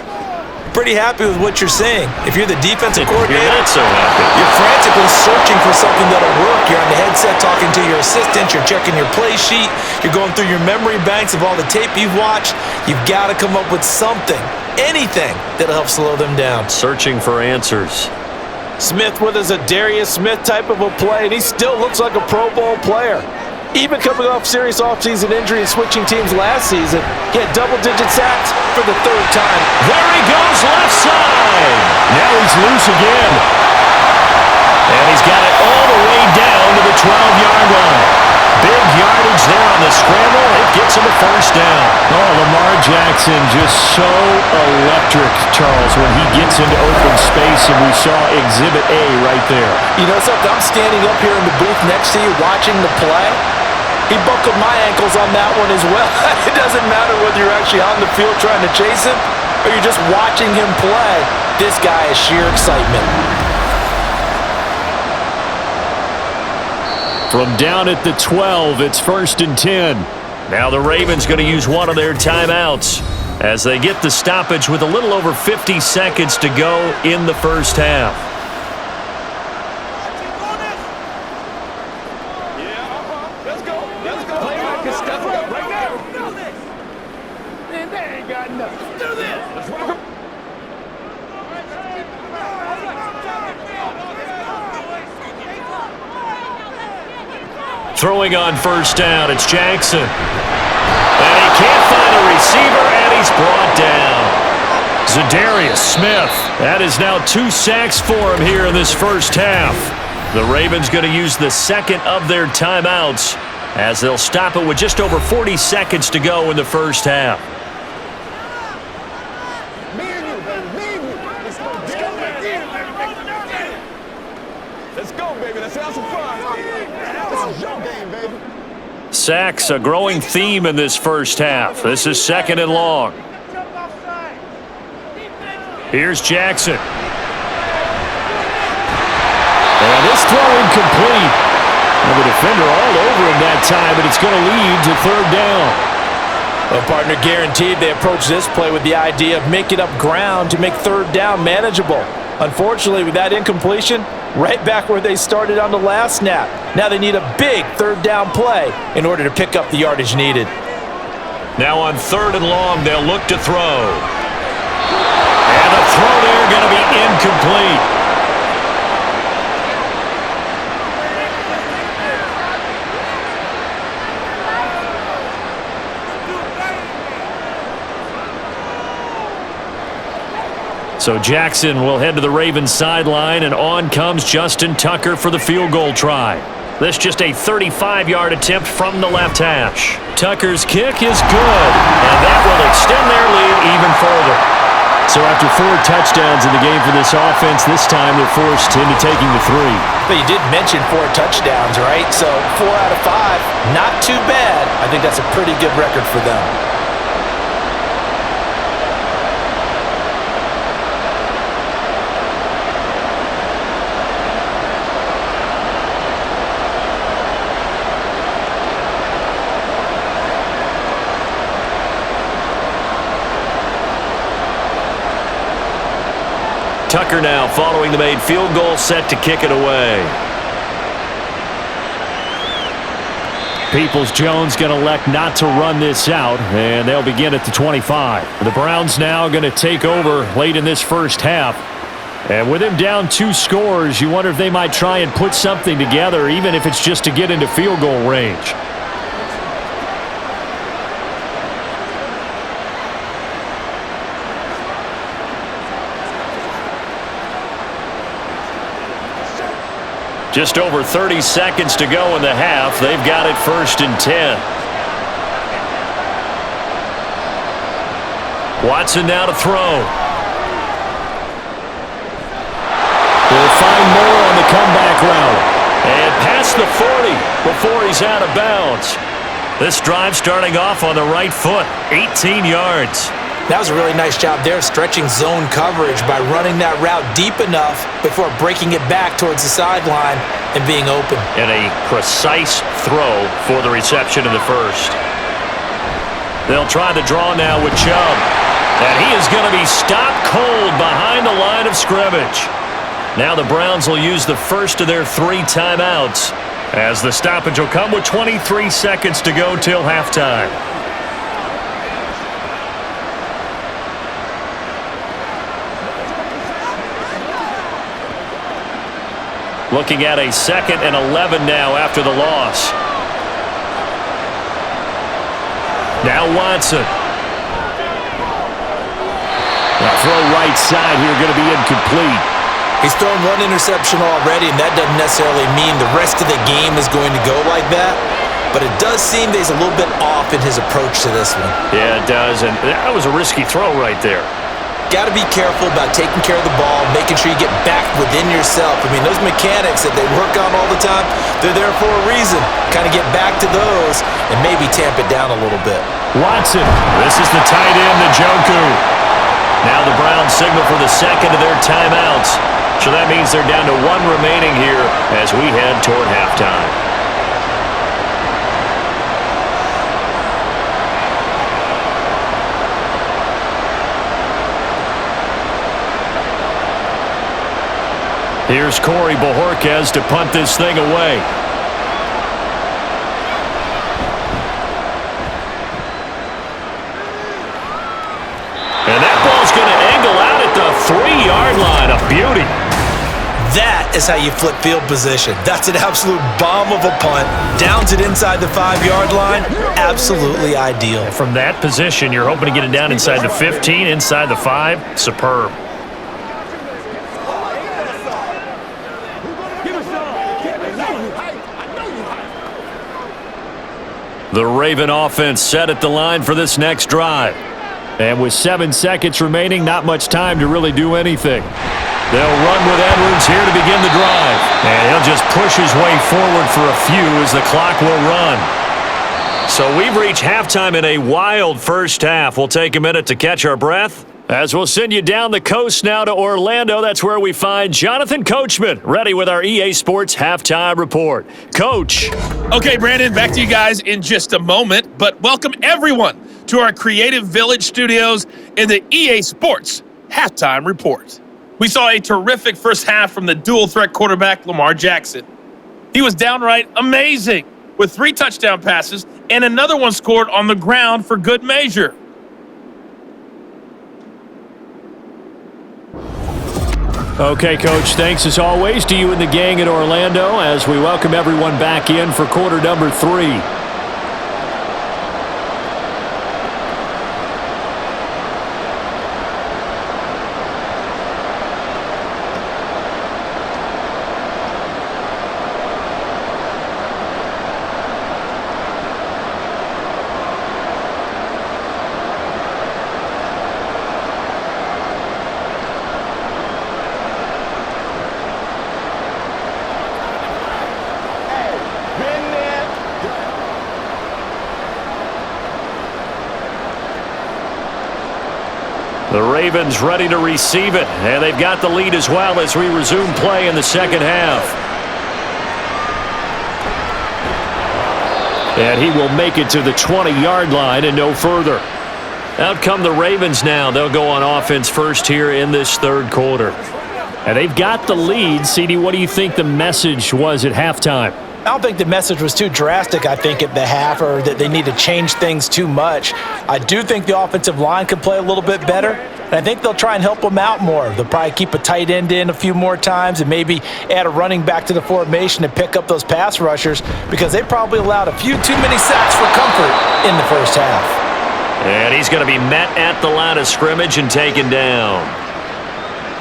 C: pretty happy with what you're seeing. If you're the defensive coordinator,
D: you're not so happy.
C: You're frantically searching for something that'll work. You're on the headset talking to your assistant. You're checking your play sheet. You're going through your memory banks of all the tape you've watched. You've got to come up with something, anything that'll help slow them down.
D: Searching for answers.
C: Smith with a Darius Smith type of a play, and he still looks like a Pro Bowl player. Even coming off serious offseason injury and switching teams last season, he had double-digit sacks for the third time.
B: There he goes, left side. Now he's loose again. And he's got it all the way down to the 12-yard line. Big yardage there on the scramble. It gets him a first down.
D: Oh, Lamar Jackson just so electric, Charles, when he gets into open space, and we saw Exhibit A right there.
C: You know something? I'm standing up here in the booth next to you watching the play. He buckled my ankles on that one as well. It doesn't matter whether you're actually on the field trying to chase him or you're just watching him play. This guy is sheer excitement.
D: From down at the 12, it's 1st and 10.
B: Now the Ravens going to use one of their timeouts as they get the stoppage with a little over 50 seconds to go in the first half. Throwing on first down, it's Jackson. And he can't find a receiver, and he's brought down. Zadarius Smith. That is now 2 sacks for him here in this first half. The Ravens going to use the second of their timeouts as they'll stop it with just over 40 seconds to go in the first half.
F: Let's go, baby. Let's have some fun. This is your game, baby.
B: Sacks, a growing theme in this first half. This is 2nd and long. Here's Jackson.
D: And this throw incomplete. And the defender all over him that time, but it's going to lead to 3rd down.
C: Well, partner, guaranteed they approach this play with the idea of making up ground to make 3rd down manageable. Unfortunately, with that incompletion, right back where they started on the last snap. Now they need a big 3rd down play in order to pick up the yardage needed.
B: Now on 3rd and long, they'll look to throw. And the throw there going to be incomplete. So Jackson will head to the Ravens sideline, and on comes Justin Tucker for the field goal try. This just a 35-yard attempt from the left hash. Tucker's kick is good, and that will extend their lead even further.
D: So after 4 touchdowns in the game for this offense, this time they're forced into taking the 3.
C: But you did mention 4 touchdowns, right? So 4 out of 5, not too bad. I think that's a pretty good record for them.
B: Tucker now following the made field goal, set to kick it away.
D: Peoples-Jones going to elect not to run this out, and they'll begin at the 25. The Browns now going to take over late in this first half. And with him down 2 scores, you wonder if they might try and put something together, even if it's just to get into field goal range.
B: Just over 30 seconds to go in the half. They've got it 1st and 10. Watson now to throw.
D: They'll find more on the comeback route.
B: And past the 40 before he's out of bounds. This drive starting off on the right foot, 18 yards.
C: That was a really nice job there, stretching zone coverage by running that route deep enough before breaking it back towards the sideline and being open.
B: And a precise throw for the reception in the first. They'll try the draw now with Chubb. And he is going to be stopped cold behind the line of scrimmage. Now the Browns will use the first of their 3 timeouts, as the stoppage will come with 23 seconds to go till halftime.
D: Looking at a 2nd and 11 now after the loss. Now Watson. Now throw right side here, going to be incomplete.
C: He's thrown one interception already, and that doesn't necessarily mean the rest of the game is going to go like that. But it does seem that he's a little bit off in his approach to this one.
D: Yeah, it does, and that was a risky throw right there.
C: Got to be careful about taking care of the ball, making sure you get back within yourself. I mean, those mechanics that they work on all the time, they're there for a reason. Kind of get back to those and maybe tamp it down a little bit.
D: Watson, this is the tight end, Njoku. Now the Browns signal for the second of their timeouts. So that means they're down to 1 remaining here as we head toward halftime. Here's Corey Bojorquez to punt this thing away. And that ball's going to angle out at the 3-yard line. A beauty.
C: That is how you flip field position. That's an absolute bomb of a punt. Downs it inside the 5-yard line. Absolutely ideal.
D: From that position, you're hoping to get it down inside the 15, inside the 5. Superb. The Raven offense set at the line for this next drive. And with 7 seconds remaining, not much time to really do anything. They'll run with Edwards here to begin the drive. And he'll just push his way forward for a few as the clock will run. So we've reached halftime in a wild first half. We'll take a minute to catch our breath as we'll send you down the coast now to Orlando. That's where we find Jonathan Coachman, ready with our EA Sports Halftime Report. Coach.
G: Okay, Brandon, back to you guys in just a moment. But welcome everyone to our Creative Village studios in the EA Sports Halftime Report. We saw a terrific first half from the dual-threat quarterback, Lamar Jackson. He was downright amazing with 3 touchdown passes and another one scored on the ground for good measure.
D: Okay, Coach, thanks as always to you and the gang at Orlando as we welcome everyone back in for quarter number 3. The Ravens ready to receive it, and they've got the lead as well as we resume play in the second half. And he will make it to the 20-yard line and no further. Out come the Ravens now. They'll go on offense first here in this third quarter. And they've got the lead. CD, what do you think the message was at halftime?
C: I don't think the message was too drastic, I think, at the half, or that they need to change things too much. I do think the offensive line could play a little bit better, and I think they'll try and help them out more. They'll probably keep a tight end in a few more times and maybe add a running back to the formation to pick up those pass rushers because they probably allowed a few too many sacks for comfort in the first half.
D: And he's going to be met at the line of scrimmage and taken down.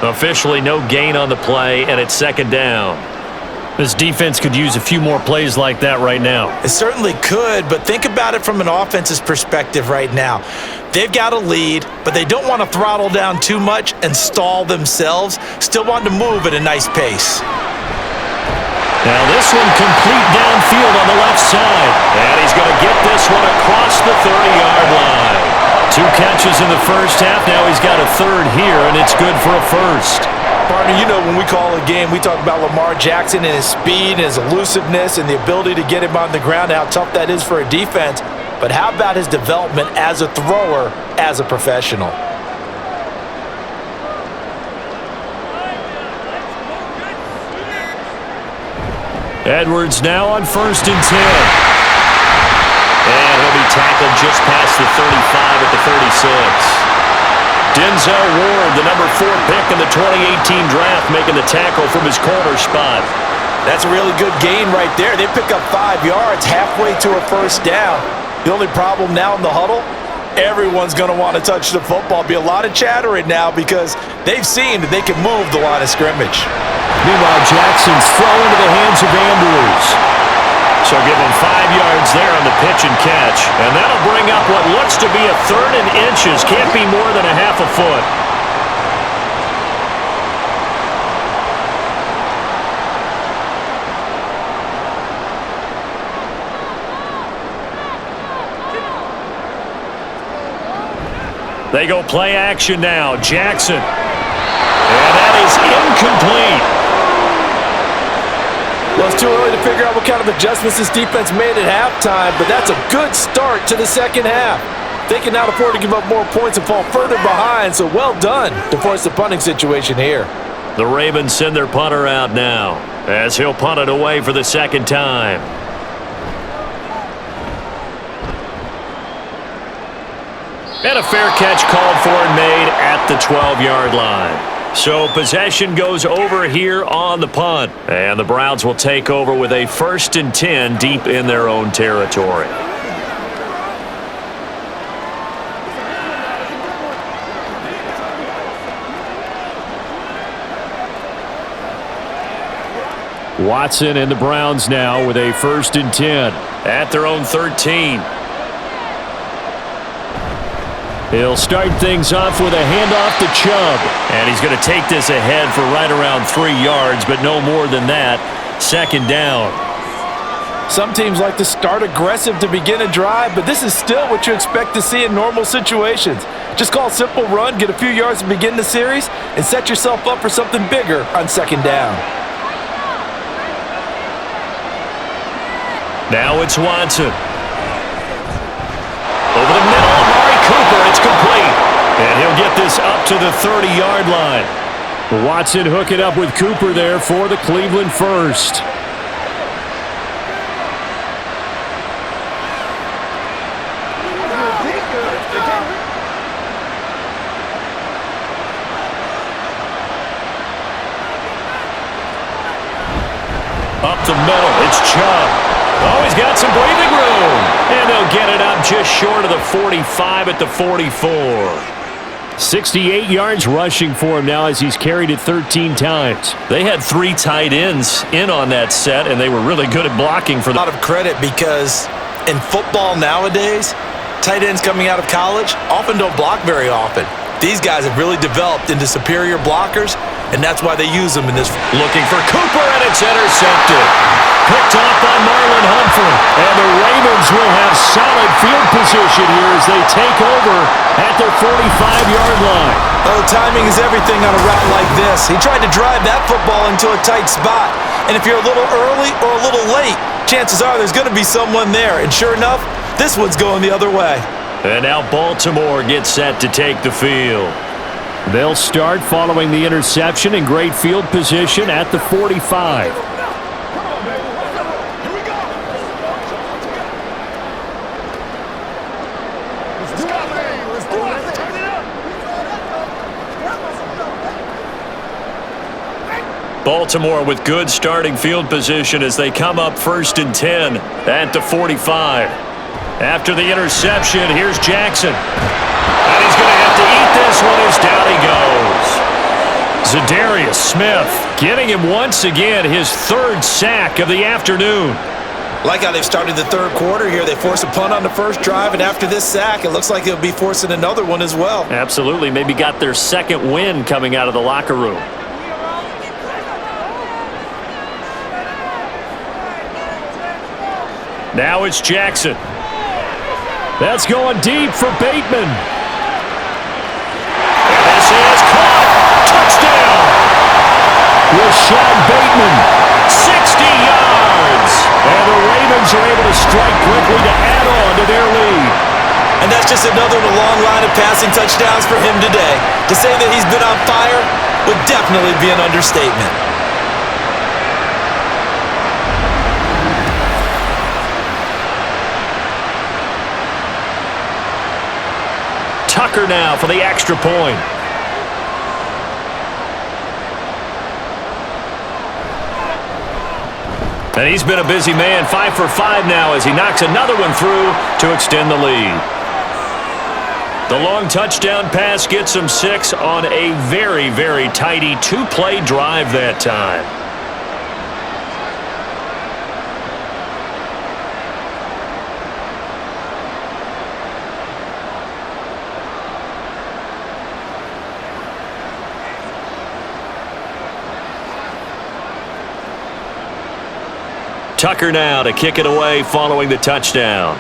D: Officially no gain on the play, and it's second down. This defense could use a few more plays like that right now.
C: It certainly could, but think about it from an offense's perspective right now. They've got a lead, but they don't want to throttle down too much and stall themselves. Still want to move at a nice pace.
D: Now this one complete downfield on the left side. And he's going to get this one across the 30-yard line. 2 catches in the first half. Now he's got a third here, and it's good for a first.
C: Partner, you know when we call a game, we talk about Lamar Jackson and his speed and his elusiveness and the ability to get him on the ground, how tough that is for a defense. But how about his development as a thrower, as a professional?
D: Edwards now on 1st and 10. And he'll be tackled just past the 35 at the 36. Denzel Ward, the number 4 pick in the 2018 draft, making the tackle from his corner spot.
C: That's a really good gain right there. They pick up 5 yards halfway to a first down. The only problem now in the huddle, everyone's going to want to touch the football. Be a lot of chattering now because they've seen that they can move the line of scrimmage.
B: Meanwhile, Jackson's throw into the hands of Andrews. So give him 5 yards there on the pitch and catch. And that'll bring up what looks to be a 3rd and inches. Can't be more than a half a foot. They go play action now. Jackson. And that is incomplete.
C: Well, it's too early to figure out what kind of adjustments this defense made at halftime, but that's a good start to the second half. They can now afford to give up more points and fall further behind, so well done to force the punting situation here.
B: The Ravens send their punter out now as he'll punt it away for the second time. And a fair catch called for and made at the 12-yard line. So possession goes over here on the punt. And the Browns will take over with a 1st and 10 deep in their own territory. Watson and the Browns now with a 1st and 10 at their own 13. He'll start things off with a handoff to Chubb. And he's going to take this ahead for right around 3 yards, but no more than that. 2nd down.
C: Some teams like to start aggressive to begin a drive, but this is still what you expect to see in normal situations. Just call a simple run, get a few yards to begin the series, and set yourself up for something bigger on 2nd down.
B: Now it's Watson. Over the middle, Cooper, it's complete. And he'll get this up to the 30-yard line. Watson hook it up with Cooper there for the Cleveland first. Up the middle, it's Chubb. Oh, he's got some breathing room. And they'll get it up just short of the 45 at the 44. 68 yards rushing for him now as he's carried it 13 times. They had 3 tight ends in on that set, and they were really good at blocking for them.
C: A lot of credit because in football nowadays, tight ends coming out of college often don't block very often. These guys have really developed into superior blockers, and that's why they use them in this.
B: Looking for Cooper, and it's intercepted. Picked off by Marlon Humphrey. And the Ravens will have solid field position here as they take over at their 45-yard line.
C: Oh, timing is everything on a route like this. He tried to drive that football into a tight spot. And if you're a little early or a little late, chances are there's going to be someone there. And sure enough, this one's going the other way.
B: And now Baltimore gets set to take the field. They'll start following the interception in great field position at the 45. Baltimore with good starting field position as they come up 1st and 10 at the 45. After the interception, here's Jackson. And he's going to have to eat this one as down he goes. Zadarius Smith getting him once again his 3rd sack of the afternoon.
C: Like how they've started the 3rd quarter here. They force a punt on the first drive, and after this sack, it looks like they'll be forcing another one as well.
B: Absolutely. Maybe got their 2nd win coming out of the locker room. Now it's Jackson. That's going deep for Bateman. And this is caught. Touchdown. Rashad Bateman, 60 yards. And the Ravens are able to strike quickly to add on to their lead.
C: And that's just another in a long line of passing touchdowns for him today. To say that he's been on fire would definitely be an understatement.
B: Tucker now for the extra point.
D: And he's been a busy man, 5 for 5 now as he knocks another one through to extend the lead. The long touchdown pass gets him 6 on a very, very tidy 2-play drive that time. Tucker now to kick it away following the touchdown.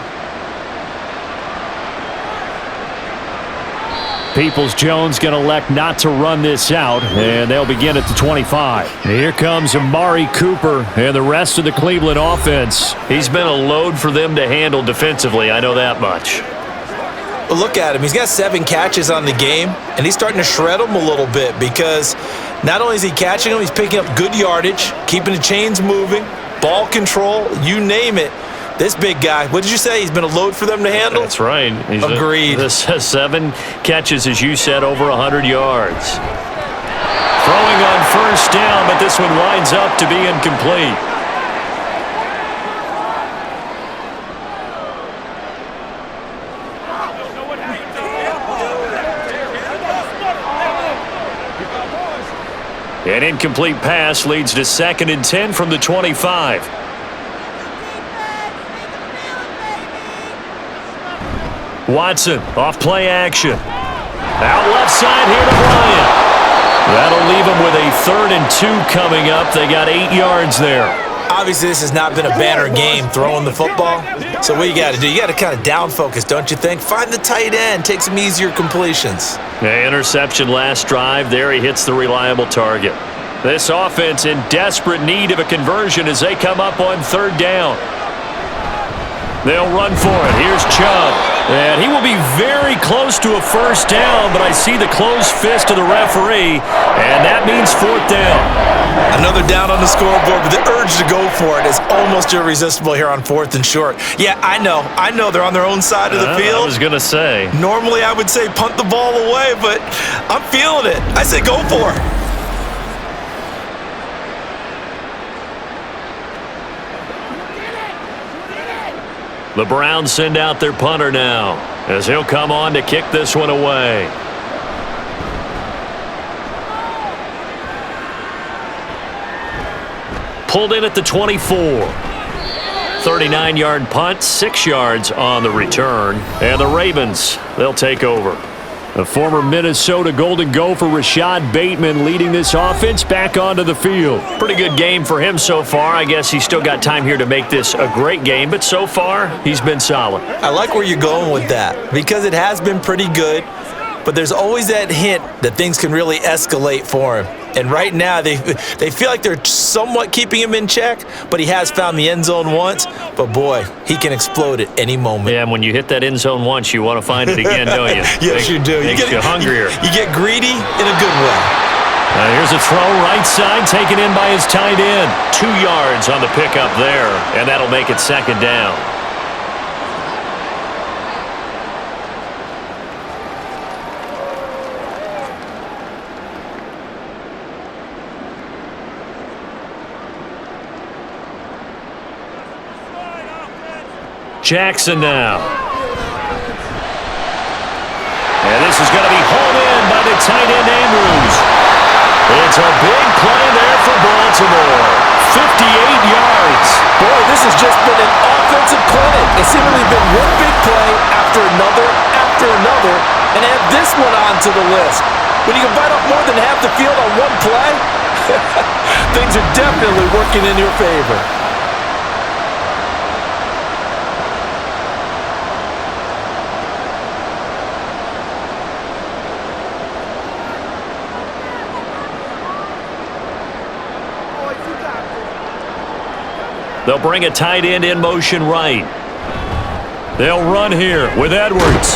B: Peoples-Jones going to elect not to run this out, and they'll begin at the 25. Here comes Amari Cooper and the rest of the Cleveland offense.
D: He's been a load for them to handle defensively, I know that much.
C: Well, look at him. He's got 7 catches on the game, and he's starting to shred them a little bit because not only is he catching them, he's picking up good yardage, keeping the chains moving, ball control, you name it. This big guy, what did you say? He's been a load for them to handle?
D: That's right.
C: Agreed.
D: This has 7 catches, as you said, over 100 yards. Throwing on first down, but this one winds up to be incomplete. An incomplete pass leads to 2nd and 10 from the 25. Watson off play action. Out left side here to Bryant. That'll leave him with a 3rd and 2 coming up. They got 8 yards there.
C: Obviously, this has not been a banner game throwing the football. So what you got to do, you got to kind of down focus, don't you think? Find the tight end, take some easier completions.
D: The interception last drive. There he hits the reliable target. This offense in desperate need of a conversion as they come up on 3rd down. They'll run for it. Here's Chubb. And he will be very close to a first down, but I see the closed fist of the referee, and that means 4th down.
C: Another down on the scoreboard, but the urge to go for it is almost irresistible here on 4th and short. Yeah, I know they're on their own side of the field.
D: I was going to say.
C: Normally I would say punt the ball away, but I'm feeling it. I say go for it.
D: The Browns send out their punter now as he'll come on to kick this one away. Pulled in at the 24. 39-yard punt, 6 yards on the return. And the Ravens, they'll take over. The former Minnesota Golden Gopher Rashad Bateman leading this offense back onto the field. Pretty good game for him so far. I guess he's still got time here to make this a great game, but so far he's been solid.
C: I like where you're going with that because it has been pretty good, but there's always that hint that things can really escalate for him. And right now, they feel like they're somewhat keeping him in check, but he has found the end zone once. But, boy, he can explode at any moment.
D: Yeah, and when you hit that end zone once, you want to find it again, don't you?
C: Yes, you do.
D: Makes you hungrier.
C: You get greedy in a good way.
D: Here's a throw right side, taken in by his tight end. 2 yards on the pickup there, and that'll make it 2nd down. Jackson now. And this is going to be hauled in by the tight end Andrews. It's a big play there for Baltimore. 58 yards.
C: Boy, this has just been an offensive clinic. It's seemingly been one big play after another, and add this one onto the list. When you can bite off more than half the field on one play, things are definitely working in your favor.
D: They'll bring a tight end in motion right. They'll run here with Edwards.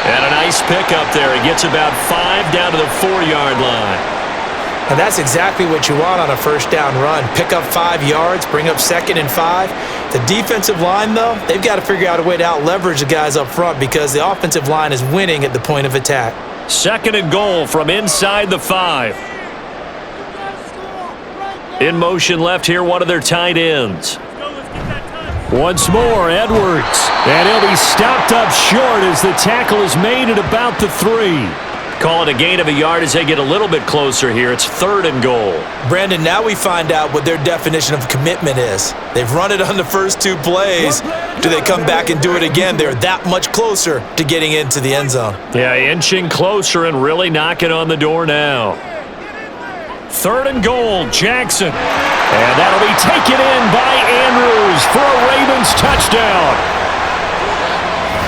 D: And a nice pickup there. He gets about 5 down to the 4-yard line.
C: And that's exactly what you want on a first down run. Pick up 5 yards, bring up 2nd and 5. The defensive line, though, they've got to figure out a way to out-leverage the guys up front because the offensive line is winning at the point of attack.
D: 2nd and goal from inside the 5.
B: In motion left here, one of their tight ends. Once more, Edwards. And he'll be stopped up short as the tackle is made at about the 3. Call it a gain of a yard as they get a little bit closer here. It's 3rd and goal.
C: Brandon, now we find out what their definition of commitment is. They've run it on the first 2 plays. Do they come back and do it again? They're that much closer to getting into the end zone.
B: Yeah, inching closer and really knocking on the door now. 3rd and goal, Jackson. And that'll be taken in by Andrews for a Ravens touchdown.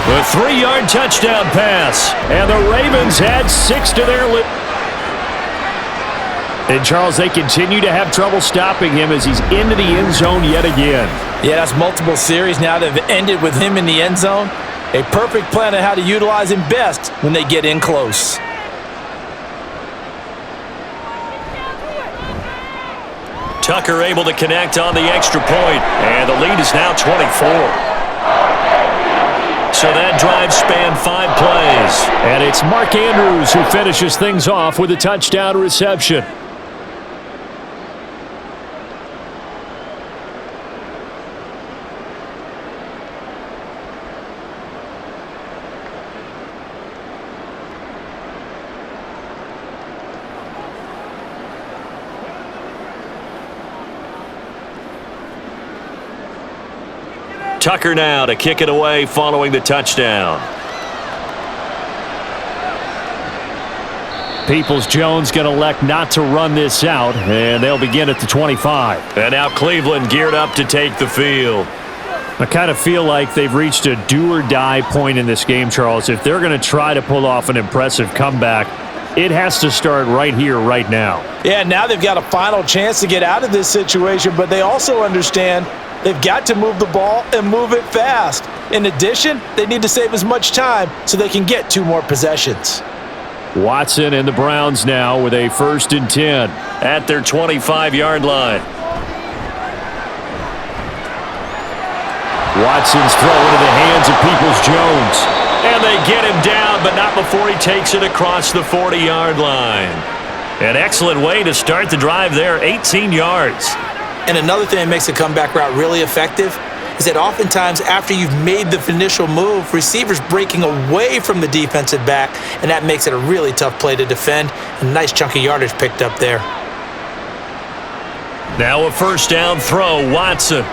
B: A 3-yard touchdown pass. And the Ravens add 6 to their list. And, Charles, they continue to have trouble stopping him as he's into the end zone yet again.
C: Yeah, that's multiple series now that have ended with him in the end zone. A perfect plan on how to utilize him best when they get in close.
B: Tucker able to connect on the extra point, and the lead is now 24. So that drive spanned 5 plays, and it's Mark Andrews who finishes things off with a touchdown reception. Tucker now to kick it away following the touchdown. Peoples-Jones going to elect not to run this out, and they'll begin at the 25. And now Cleveland geared up to take the field. I kind of feel like they've reached a do-or-die point in this game, Charles. If they're going to try to pull off an impressive comeback, it has to start right here, right now.
C: Yeah, now they've got a final chance to get out of this situation, but they also understand they've got to move the ball and move it fast. In addition, they need to save as much time so they can get 2 more possessions.
B: Watson and the Browns now with a 1st and 10 at their 25-yard line. Watson's throw into the hands of Peoples-Jones. And they get him down, but not before he takes it across the 40-yard line. An excellent way to start the drive there, 18 yards.
C: And another thing that makes a comeback route really effective is that oftentimes after you've made the initial move, receivers breaking away from the defensive back, and that makes it a really tough play to defend. A nice chunk of yardage picked up there.
B: Now a 1st down throw, Watson.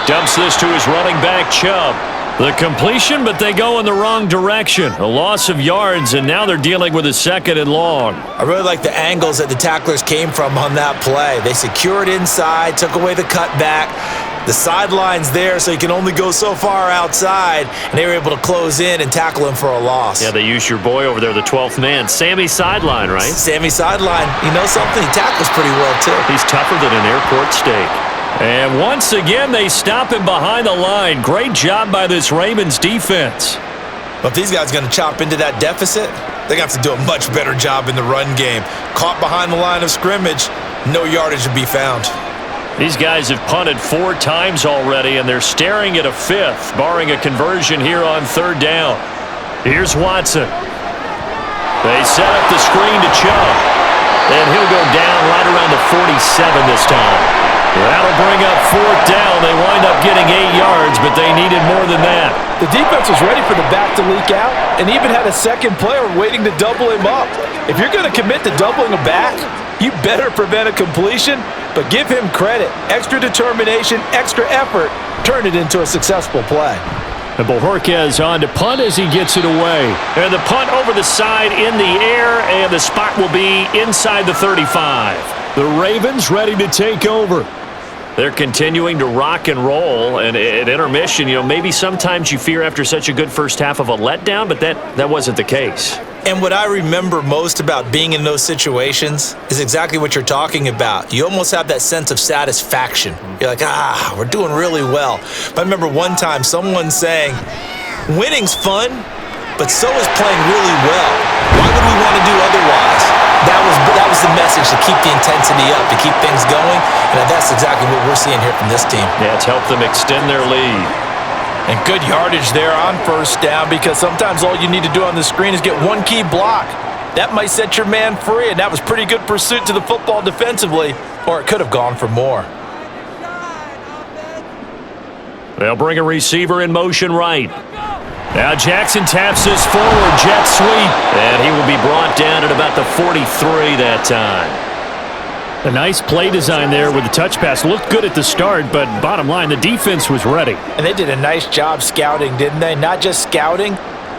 B: Dumps this to his running back, Chubb. The completion, but they go in the wrong direction. A loss of yards, and now they're dealing with a 2nd and long.
C: I really like the angles that the tacklers came from on that play. They secured inside, took away the cutback. The sideline's there, so you can only go so far outside, and they were able to close in and tackle him for a loss.
B: Yeah, they used your boy over there, the 12th man, Sammy Sideline, right?
C: Sammy Sideline. You know something? He tackles pretty well, too.
B: He's tougher than an airport steak. And once again, they stop him behind the line. Great job by this Ravens defense.
C: But if these guys are going to chop into that deficit, they're going to have to do a much better job in the run game. Caught behind the line of scrimmage, no yardage to be found.
B: These guys have punted 4 times already, and they're staring at a 5th, barring a conversion here on 3rd down. Here's Watson. They set up the screen to Chubb, and he'll go down right around the 47 this time. That'll bring up 4th down. They wind up getting 8 yards, but they needed more than that.
C: The defense was ready for the back to leak out and even had a second player waiting to double him up. If you're going to commit to doubling a back, you better prevent a completion, but give him credit. Extra determination, extra effort, turn it into a successful play.
B: And Bojorquez on to punt as he gets it away. And the punt over the side in the air, and the spot will be inside the 35. The Ravens ready to take over. They're continuing to rock and roll, and at intermission, maybe sometimes you fear after such a good first half of a letdown, but that wasn't the case.
C: And what I remember most about being in those situations is exactly what you're talking about. You almost have that sense of satisfaction. You're like, we're doing really well. But I remember one time someone saying, winning's fun, but so is playing really well. Why would we want to do otherwise? That was the message, to keep the intensity up, to keep things going, and that's exactly what we're seeing here from this team.
B: Yeah, it's helped them extend their lead.
C: And good yardage there on 1st down, because sometimes all you need to do on the screen is get one key block. that might set your man free, and that was pretty good pursuit to the football defensively, or it could have gone for more.
B: They'll bring a receiver in motion right. Now Jackson taps this forward, jet sweep, and he will be brought down at about the 43 that time.
D: A nice play design there with the touch pass. Looked good at the start, but bottom line, the defense was ready.
C: And they did a nice job scouting, didn't they? Not just scouting,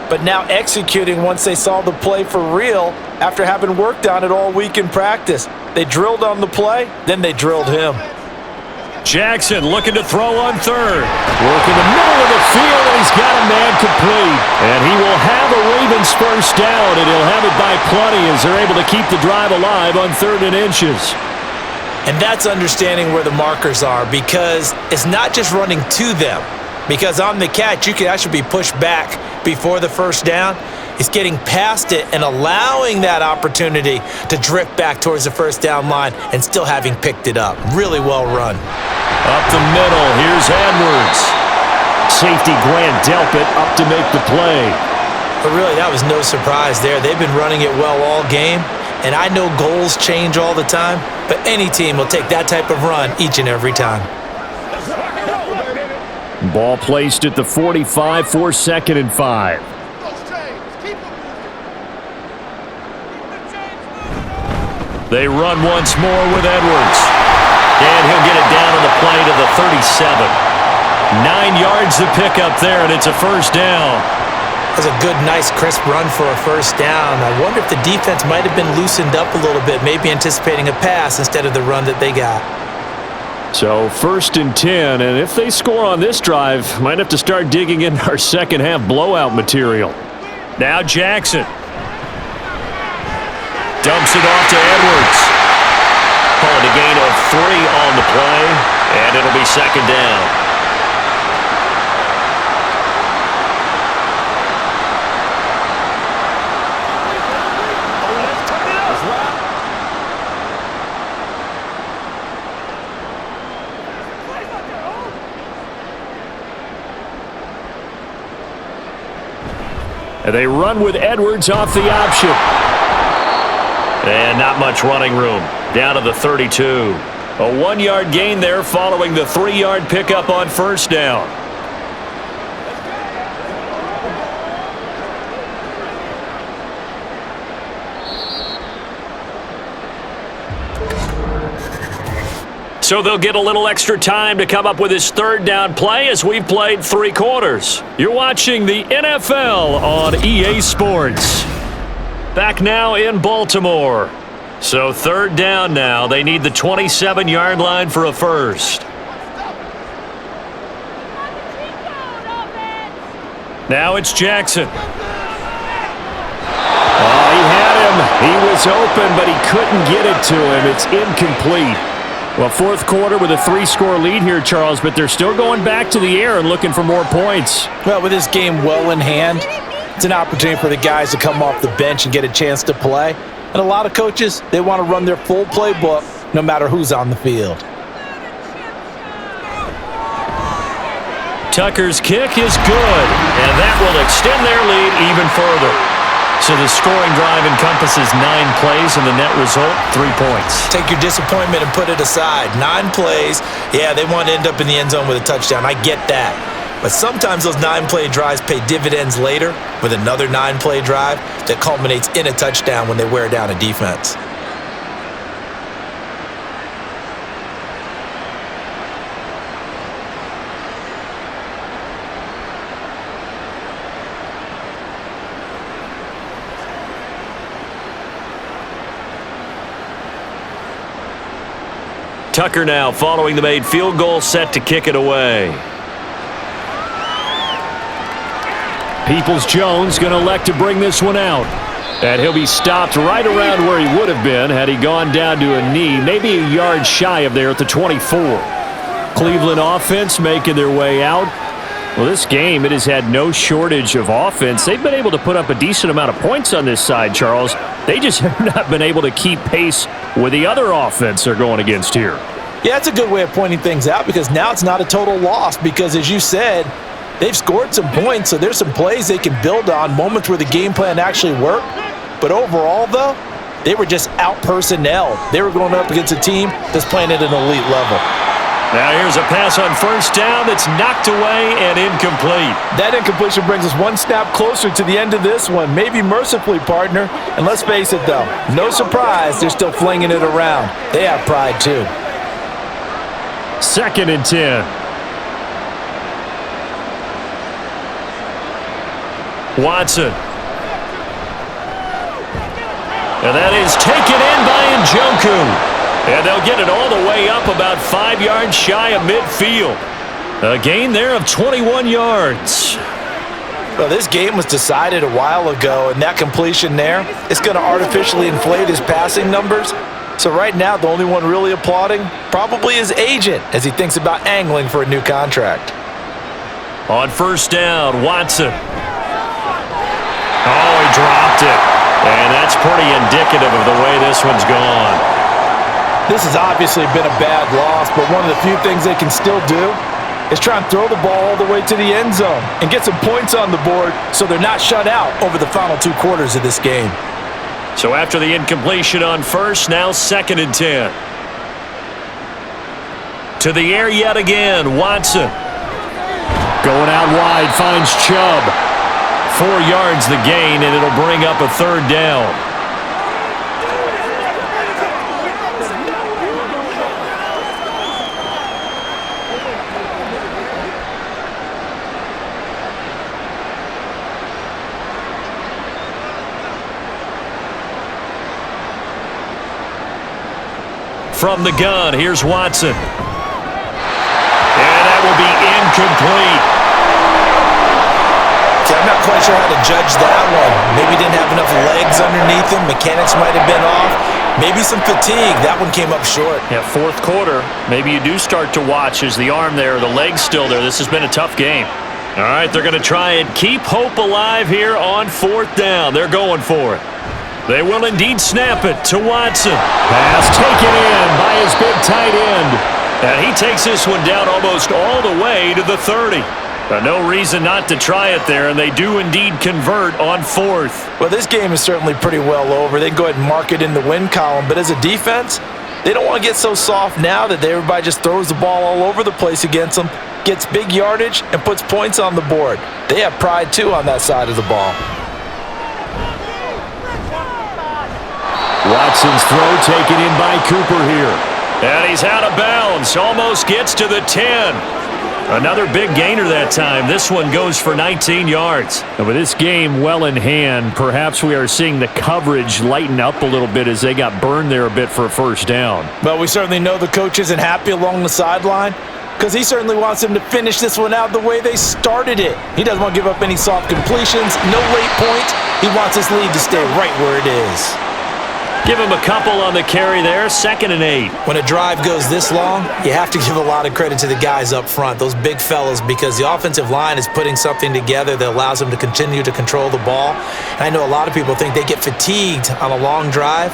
C: but now executing once they saw the play for real after having worked on it all week in practice. They drilled on the play, then they drilled him.
B: Jackson looking to throw on third. Work in the middle of the field, and he's got a man complete. And he will have a Ravens first down, and he'll have it by plenty as they're able to keep the drive alive on 3rd and inches.
C: And that's understanding where the markers are, because it's not just running to them. Because on the catch, you can actually be pushed back before the first down. It's getting past it and allowing that opportunity to drift back towards the first down line and still having picked it up. Really well run.
B: Up the middle, here's Edwards. Safety Grant Delpit up to make the play.
C: But really, that was no surprise there. They've been running it well all game. And I know goals change all the time, but any team will take that type of run each and every time.
D: Ball placed at the 45 for 2nd and 5.
B: They run once more with Edwards. And he'll get it down on the play to the 37. 9 yards to pick up there, and it's a first down.
C: That's a good, nice, crisp run for a first down. I wonder if the defense might have been loosened up a little bit, maybe anticipating a pass instead of the run that they got.
D: So 1st and 10, and if they score on this drive, might have to start digging in our second half blowout material.
B: Now Jackson. Dumps it off to Edwards. Calling a gain of 3 on the play, and it'll be 2nd down.
D: And they run with Edwards off the option.
B: And not much running room. Down to the 32. A 1-yard gain there following the 3-yard pickup on first down. So they'll get a little extra time to come up with his 3rd down play as we've played 3 quarters. You're watching the NFL on EA Sports. Back now in Baltimore. So 3rd down now. They need the 27-yard line for a first. Now it's Jackson.
D: Oh, he had him. He was open, but he couldn't get it to him. It's incomplete. Well, 4th quarter with a 3-score lead here, Charles, but they're still going back to the air and looking for more points.
C: Well, with this game well in hand, it's an opportunity for the guys to come off the bench and get a chance to play. And a lot of coaches, they want to run their full playbook no matter who's on the field.
B: Tucker's kick is good, and that will extend their lead even further. So the scoring drive encompasses 9 plays, and the net result, 3 points.
C: Take your disappointment and put it aside. 9 plays, yeah, they want to end up in the end zone with a touchdown. I get that. But sometimes those 9-play drives pay dividends later with another 9-play drive that culminates in a touchdown when they wear down a defense.
B: Tucker now following the made field goal, set to kick it away.
D: Peoples-Jones going to elect to bring this one out. And he'll be stopped right around where he would have been had he gone down to a knee, maybe a yard shy of there at the 24. Cleveland offense making their way out. Well, this game, it has had no shortage of offense. They've been able to put up a decent amount of points on this side, Charles. They just have not been able to keep pace with the other offense they're going against here.
C: Yeah, that's a good way of pointing things out because now it's not a total loss because, as you said, they've scored some points, so there's some plays they can build on, moments where the game plan actually worked. But overall, though, they were just out-personnel. They were going up against a team that's playing at an elite level.
B: Now here's a pass on first down that's knocked away and incomplete.
C: That incompletion brings us one snap closer to the end of this one. Maybe mercifully, partner. And let's face it, though, no surprise, they're still flinging it around. They have pride, too.
B: 2nd and 10. Watson. And that is taken in by Njoku. And they'll get it all the way up about 5 yards shy of midfield. A gain there of 21 yards.
C: Well, this game was decided a while ago, and that completion there, it's going to artificially inflate his passing numbers. So right now, the only one really applauding probably his agent as he thinks about angling for a new contract.
B: On first down, Watson. Oh, he dropped it. And that's pretty indicative of the way this one's gone.
C: This has obviously been a bad loss, but one of the few things they can still do is try and throw the ball all the way to the end zone and get some points on the board so they're not shut out over the final 2 quarters of this game.
B: So after the incompletion on first, now 2nd and 10. To the air yet again, Watson. Going out wide, finds Chubb. 4 yards the gain, and it'll bring up a 3rd down. From the gun, here's Watson. And that will be incomplete.
C: Okay, I'm not quite sure how to judge that one. Maybe didn't have enough legs underneath him. Mechanics might have been off. Maybe some fatigue. That one came up short.
B: Yeah, 4th quarter, maybe you do start to watch as the arm there, the leg's still there. This has been a tough game. All right, they're going to try and keep hope alive here on 4th down. They're going for it. They will indeed snap it to Watson. Pass taken in by his big tight end. And he takes this one down almost all the way to the 30. No reason not to try it there, and they do indeed convert on 4th.
C: Well, this game is certainly pretty well over. They can go ahead and mark it in the win column, but as a defense, they don't want to get so soft now that everybody just throws the ball all over the place against them, gets big yardage, and puts points on the board. They have pride, too, on that side of the ball.
B: Watson's throw taken in by Cooper here. And he's out of bounds. Almost gets to the 10. Another big gainer that time. This one goes for 19 yards. And with this game well in hand, perhaps we are seeing the coverage lighten up a little bit as they got burned there a bit for a first down.
C: Well, we certainly know the coach isn't happy along the sideline because he certainly wants them to finish this one out the way they started it. He doesn't want to give up any soft completions, no late points. He wants this lead to stay right where it is.
B: Give him a couple on the carry there, 2nd and 8.
C: When a drive goes this long, you have to give a lot of credit to the guys up front, those big fellas, because the offensive line is putting something together that allows them to continue to control the ball. And I know a lot of people think they get fatigued on a long drive.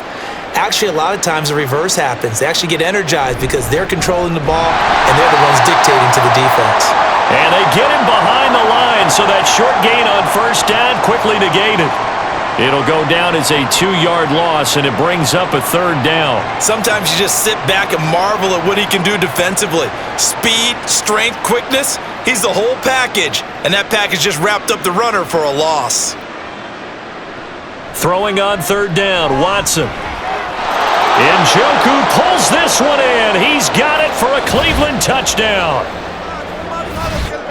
C: Actually, a lot of times the reverse happens. They actually get energized because they're controlling the ball and they're the ones dictating to the defense.
B: And they get him behind the line, so that short gain on first down quickly negated. It'll go down as a 2-yard loss, and it brings up a 3rd down.
C: Sometimes you just sit back and marvel at what he can do defensively. Speed, strength, quickness, he's the whole package. And that package just wrapped up the runner for a loss.
B: Throwing on 3rd down, Watson. Njoku pulls this one in. He's got it for a Cleveland touchdown.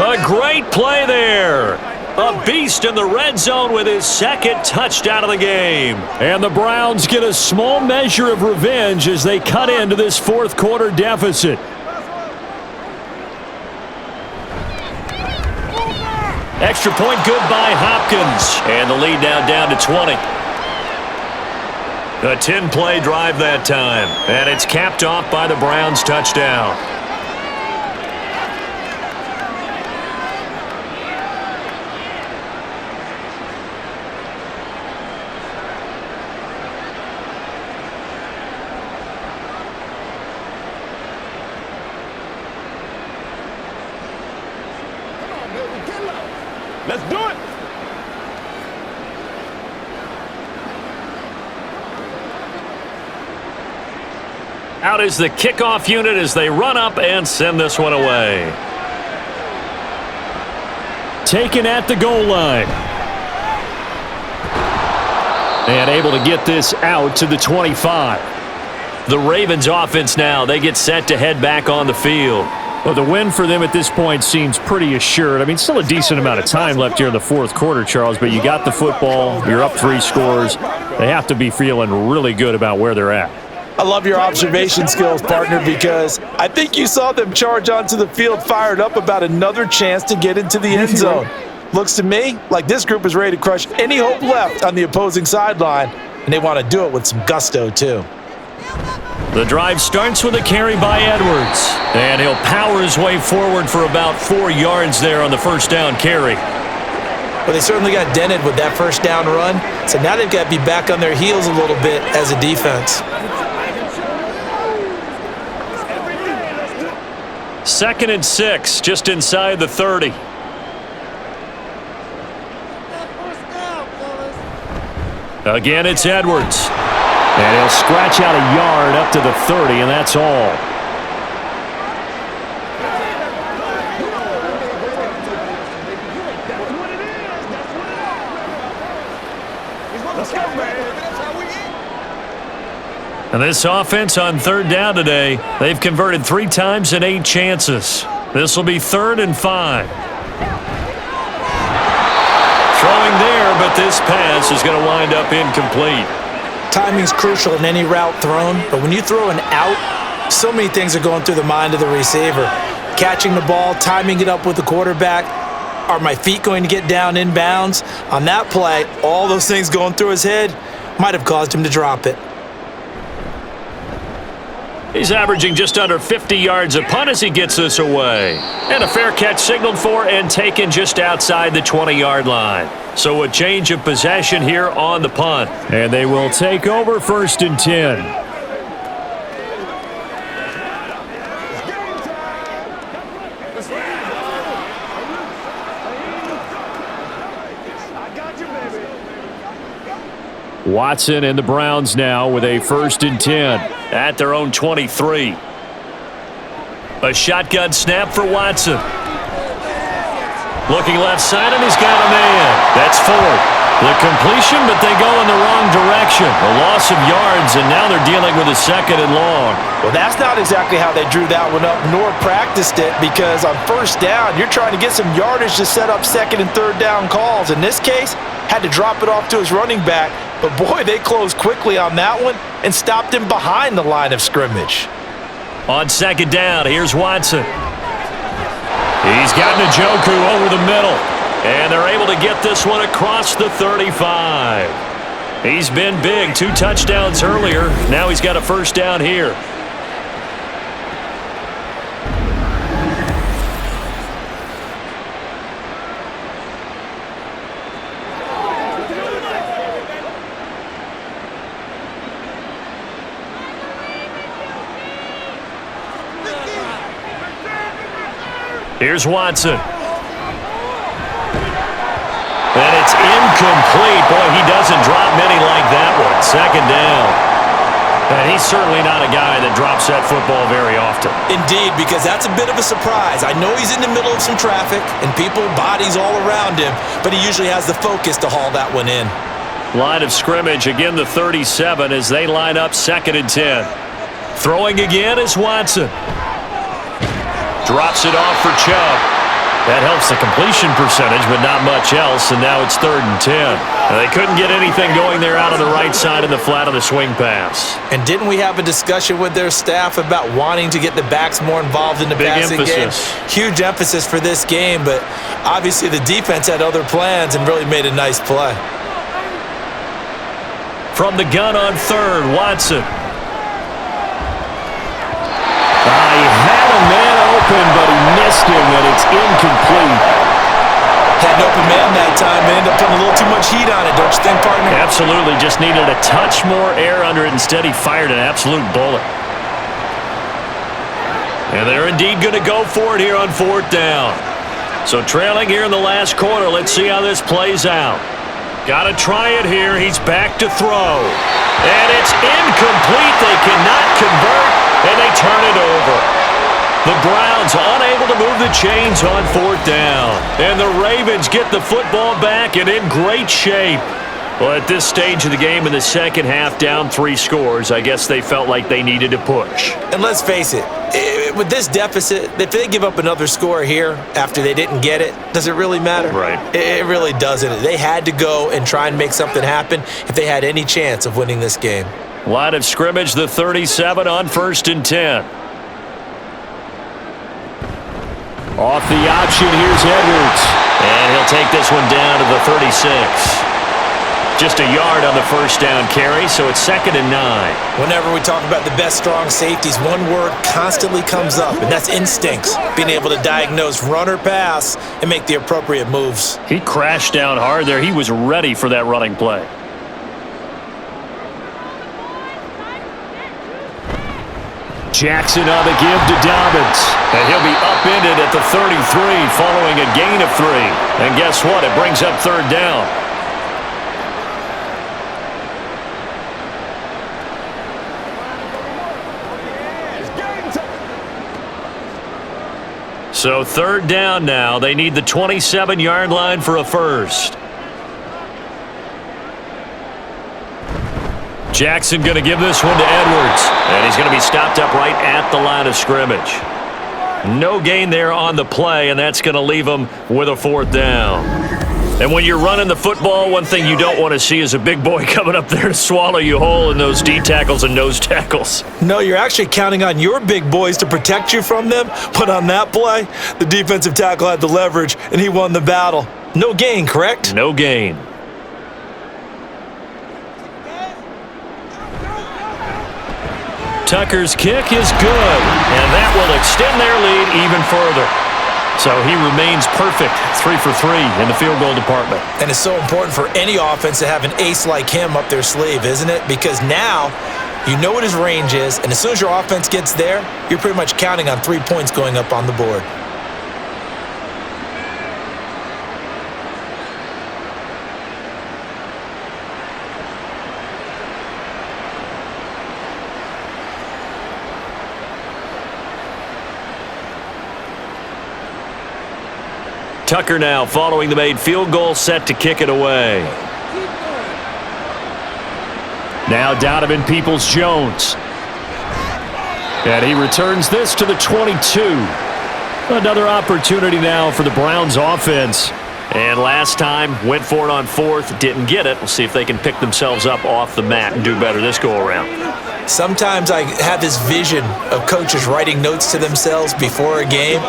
B: A great play there. A beast in the red zone with his 2nd touchdown of the game. And the Browns get a small measure of revenge as they cut into this 4th quarter deficit. Extra point good by Hopkins. And the lead now down to 20. A 10-play drive that time. And it's capped off by the Browns touchdown.
F: Let's do it.
B: Out is the kickoff unit as they run up and send this one away.
D: Taken at the goal line. And able to get this out to the 25.
B: The Ravens offense now, they get set to head back on the field.
D: Well, the win for them at this point seems pretty assured. I mean, still a decent amount of time left here in the fourth quarter, Charles, but you got the football, you're up 3 scores. They have to be feeling really good about where they're at.
C: I love your observation skills, partner, because I think you saw them charge onto the field fired up about another chance to get into the end zone. Looks to me like this group is ready to crush any hope left on the opposing sideline, and they want to do it with some gusto, too.
B: The drive starts with a carry by Edwards, and he'll power his way forward for about 4 yards there on the first down carry.
C: Well, they certainly got dented with that first down run, so now they've got to be back on their heels a little bit as a defense.
B: 2nd and 6, just inside the 30. Again, it's Edwards.
D: And he'll scratch out a yard up to the 30, and that's all.
B: And this offense on 3rd down today, they've converted 3 times in 8 chances. This will be 3rd and 5. Throwing there, but this pass is going to wind up incomplete.
C: Timing's crucial in any route thrown, but when you throw an out, so many things are going through the mind of the receiver. Catching the ball, timing it up with the quarterback. Are my feet going to get down in bounds? On that play, all those things going through his head might have caused him to drop it.
B: He's averaging just under 50 yards a punt as he gets this away. And a fair catch signaled for and taken just outside the 20-yard line. So a change of possession here on the punt.
D: And they will take over 1st and 10. Watson and the Browns now with a 1st and 10.
B: At their own 23. A shotgun snap for Watson. Looking left side, and he's got a man. That's Ford. The completion, but they go in the wrong direction. A loss of yards, and now they're dealing with a 2nd and long.
C: Well, that's not exactly how they drew that one up, nor practiced it, because on 1st down, you're trying to get some yardage to set up 2nd and 3rd down calls. In this case, had to drop it off to his running back, but boy, they closed quickly on that one and stopped him behind the line of scrimmage.
B: On 2nd down, here's Watson. He's got Njoku over the middle, and they're able to get this one across the 35. He's been big, 2 touchdowns earlier. Now he's got a 1st down here. Here's Watson. And it's incomplete. Boy, he doesn't drop many like that one. 2nd down. And he's certainly not a guy that drops that football very often.
C: Indeed, because that's a bit of a surprise. I know he's in the middle of some traffic and people, bodies all around him, but he usually has the focus to haul that one in.
B: Line of scrimmage, again the 37 as they line up 2nd and 10. Throwing again is Watson. Drops it off for Chubb. That helps the completion percentage, but not much else, and now it's 3rd and 10. They couldn't get anything going there out on the right side of the flat of the swing pass.
C: And didn't we have a discussion with their staff about wanting to get the backs more involved in the passing game? Huge emphasis for this game, but obviously the defense had other plans and really made a nice play.
B: From the gun on 3rd, Watson.
D: He had a man open, but he missed him, and it's incomplete.
C: Had an open man that time, and ended up putting a little too much heat on it, don't you think, partner?
B: Absolutely. Just needed a touch more air under it. Instead, he fired an absolute bullet. And they're indeed going to go for it here on 4th down. So trailing here in the last quarter, let's see how this plays out. Got to try it here. He's back to throw. And it's incomplete. They cannot convert. and they turn it over. The Browns unable to move the chains on 4th down. And the Ravens get the football back and in great shape. Well, at this stage of the game in the second half, down 3 scores, I guess they felt like they needed to push.
C: And let's face it, with this deficit, if they give up another score here after they didn't get it, does it really matter?
B: Right.
C: It really doesn't. They had to go and try and make something happen if they had any chance of winning this game.
B: Line of scrimmage, the 37 on 1st and 10. Off the option, here's Edwards. And he'll take this one down to the 36. Just a yard on the first down carry, so it's 2nd and 9.
C: Whenever we talk about the best strong safeties, one word constantly comes up, and that's instincts. Being able to diagnose run or pass and make the appropriate moves.
B: He crashed down hard there. He was ready for that running play. Jackson on the give to Dobbins. And he'll be upended at the 33 following a gain of 3. And guess what? It brings up 3rd down. So 3rd down now. They need the 27-yard line for a first. Jackson going to give this one to Edwards. And he's going to be stopped up right at the line of scrimmage. No gain there on the play, and that's going to leave him with a 4th down. And when you're running the football, one thing you don't want to see is a big boy coming up there to swallow you whole in those D tackles and nose tackles.
C: No, you're actually counting on your big boys to protect you from them. But on that play, the defensive tackle had the leverage, and he won the battle. No gain, correct?
B: No gain. Tucker's kick is good, and that will extend their lead even further. So he remains perfect, 3 for 3 in the field goal department.
C: And it's so important for any offense to have an ace like him up their sleeve, isn't it? Because now you know what his range is, and as soon as your offense gets there, you're pretty much counting on 3 points going up on the board.
B: Tucker now following the made field goal, set to kick it away. Now Donovan Peoples-Jones. And he returns this to the 22. Another opportunity now for the Browns offense. And last time, went for it on 4th, didn't get it. We'll see if they can pick themselves up off the mat and do better this go-around.
C: Sometimes I have this vision of coaches writing notes to themselves before a game.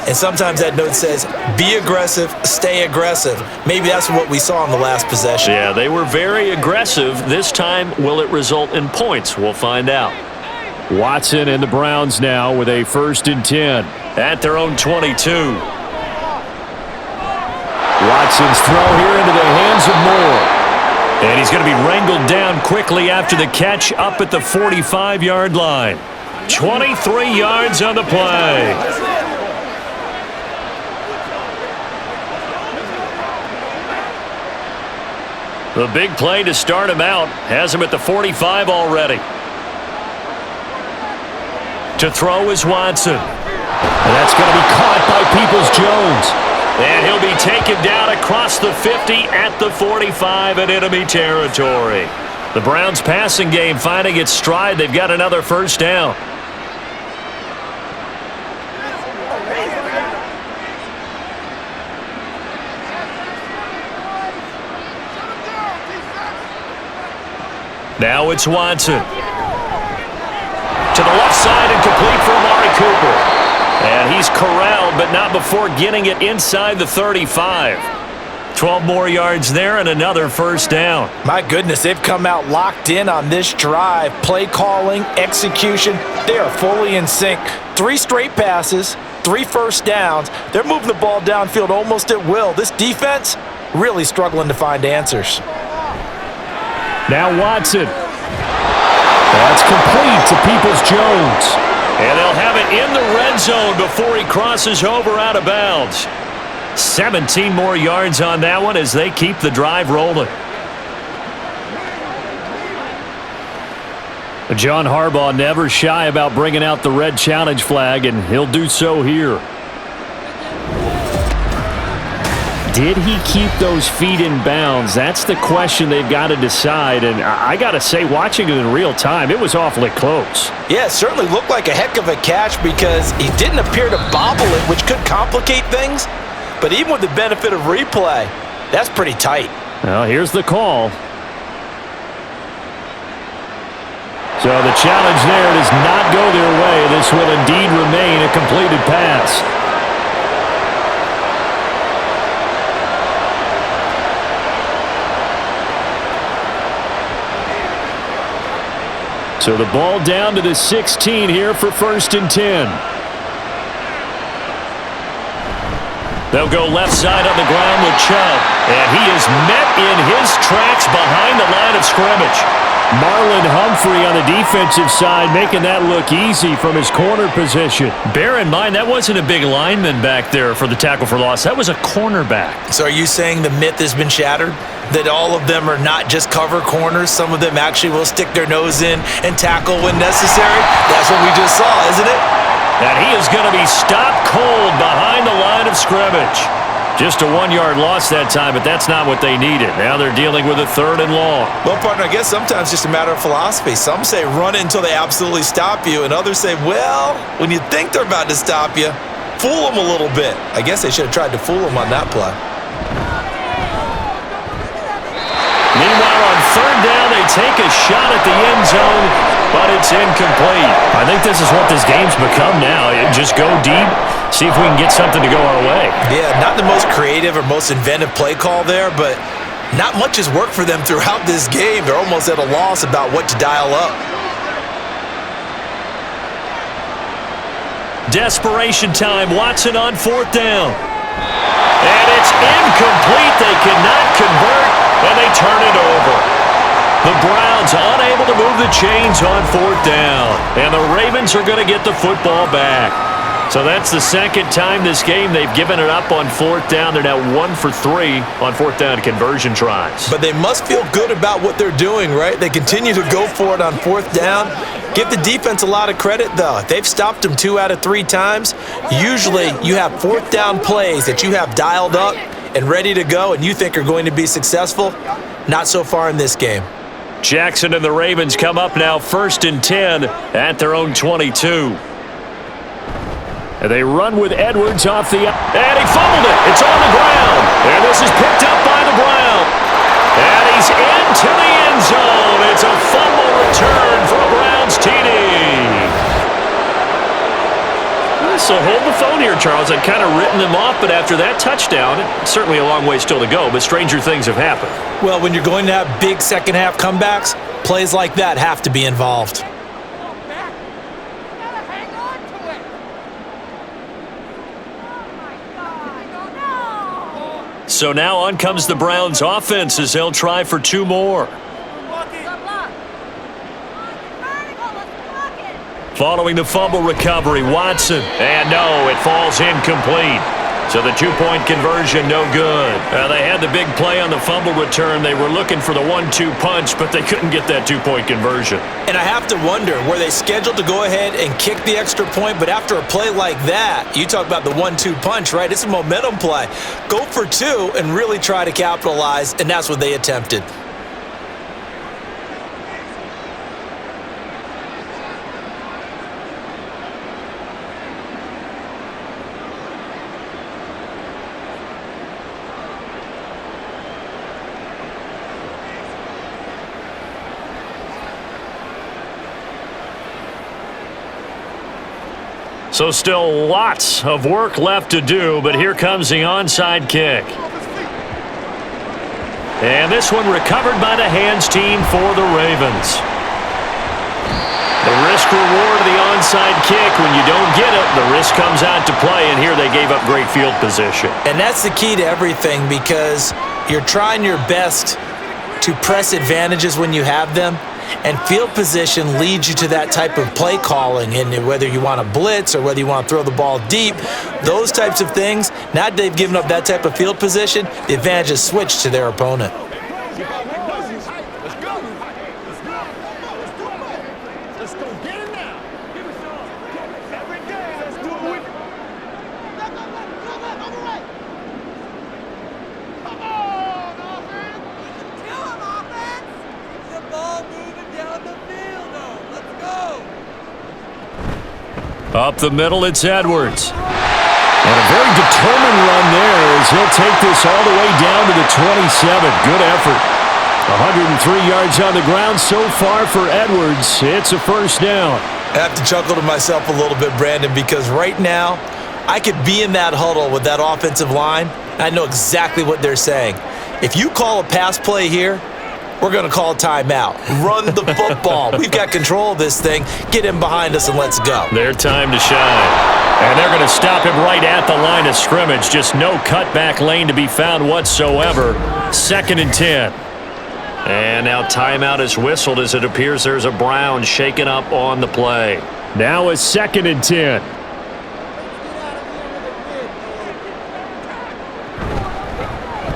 C: And sometimes that note says, be aggressive, stay aggressive. Maybe that's what we saw in the last possession.
B: Yeah, they were very aggressive. This time, will it result in points? We'll find out. Watson and the Browns now with a 1st and 10 at their own 22. Watson's throw here into the hands of Moore. And he's going to be wrangled down quickly after the catch up at the 45-yard line. 23 yards on the play. The big play to start him out has him at the 45 already. To throw is Watson. And that's going to be caught by Peoples-Jones. And he'll be taken down across the 50 at the 45 in enemy territory. The Browns passing game finding its stride. They've got another 1st down. Now it's Watson. To the left side and complete for Amari Cooper. And he's corralled, but not before getting it inside the 35. 12 more yards there and another 1st down.
C: My goodness, they've come out locked in on this drive. Play calling, execution, they are fully in sync. 3 straight passes, 3 1st downs. They're moving the ball downfield almost at will. This defense really struggling to find answers.
B: Now Watson. That's complete to Peoples-Jones. And they'll have it in the red zone before he crosses over out of bounds. 17 more yards on that one as they keep the drive rolling.
D: John Harbaugh never shy about bringing out the red challenge flag, and he'll do so here. Did he keep those feet in bounds? That's the question they've got to decide. And I got to say, watching it in real time, it was awfully close.
C: Yeah, it certainly looked like a heck of a catch because he didn't appear to bobble it, which could complicate things. But even with the benefit of replay, that's pretty tight.
D: Well, here's the call. So the challenge there does not go their way. This will indeed remain a completed pass. So the ball down to the 16 here for 1st and 10. They'll go left side on the ground with Chubb. And he is met in his tracks behind the line of scrimmage. Marlon Humphrey on the defensive side making that look easy from his corner position. Bear in mind, that wasn't a big lineman back there for the tackle for loss. That was a cornerback.
C: So are you saying the myth has been shattered? That all of them are not just cover corners? Some of them actually will stick their nose in and tackle when necessary? That's what we just saw, isn't it?
D: And he is going to be stopped cold behind the line of scrimmage. Just a 1-yard loss that time, but that's not what they needed. Now they're dealing with a 3rd and long.
C: Well, partner, I guess sometimes it's just a matter of philosophy. Some say run it until they absolutely stop you, and others say, well, when you think they're about to stop you, fool them a little bit. I guess they should have tried to fool them on that play.
D: Meanwhile, on 3rd down, they take a shot at the end zone, but it's incomplete. I think this is what this game's become now. Just go deep, see if we can get something to go our way.
C: Yeah, not the most creative or most inventive play call there, but not much has worked for them throughout this game. They're almost at a loss about what to dial up.
D: Desperation time. Watson on 4th down. And it's incomplete. They cannot convert, and they turn it over. The Browns unable to move the chains on 4th down. And the Ravens are going to get the football back. So that's the 2nd time this game they've given it up on 4th down. They're now 1 for 3 on 4th down conversion tries.
C: But they must feel good about what they're doing, right? They continue to go for it on 4th down. Give the defense a lot of credit, though. If they've stopped them 2 out of 3 times, usually you have 4th down plays that you have dialed up and ready to go and you think are going to be successful. Not so far in this game.
D: Jackson and the Ravens come up now 1st and 10 at their own 22. And they run with Edwards off the... And he fumbled it. It's on the ground. And this is picked up by the Brown. And he's into the end zone. It's a fumble return for a Browns TD. So hold the phone here, Charles. I'd kind of written them off, but after that touchdown, certainly a long way still to go, but stranger things have happened.
C: Well, when you're going to have big second-half comebacks, plays like that have to be involved.
D: So now on comes the Browns offense as they'll try for 2 more. Following the fumble recovery, Watson. And no, it falls incomplete. So the 2-point conversion, no good. They had the big play on the fumble return. They were looking for the 1-2 punch, but they couldn't get that 2-point conversion. And
C: I have to wonder, were they scheduled to go ahead and kick the extra point? But after a play like that, you talk about the 1-2 punch, right? It's a momentum play. Go for 2 and really try to capitalize, and that's what they attempted.
D: So still lots of work left to do, but here comes the onside kick. And this one recovered by the hands team for the Ravens. The risk-reward of the onside kick, when you don't get it, the risk comes out to play, and here they gave up great field position.
C: And that's the key to everything because you're trying your best to press advantages when you have them. And field position leads you to that type of play calling, and whether you want to blitz or whether you want to throw the ball deep, those types of things, now that they've given up that type of field position, the advantage is switched to their opponent.
D: Up the middle, it's Edwards. And a very determined run there as he'll take this all the way down to the 27. Good effort. 103 yards on the ground so far for Edwards. It's a first down.
C: I have to chuckle to myself a little bit, Brandon, because right now I could be in that huddle with that offensive line. I know exactly what they're saying. If you call a pass play here, we're going to call a timeout. Run the football. We've got control of this thing. Get him behind us and let's go.
D: Their time to shine. And they're going to stop him right at the line of scrimmage. Just no cutback lane to be found whatsoever. 2nd and 10. And now timeout is whistled as it appears there's a Brown shaken up on the play. Now it's 2nd and 10.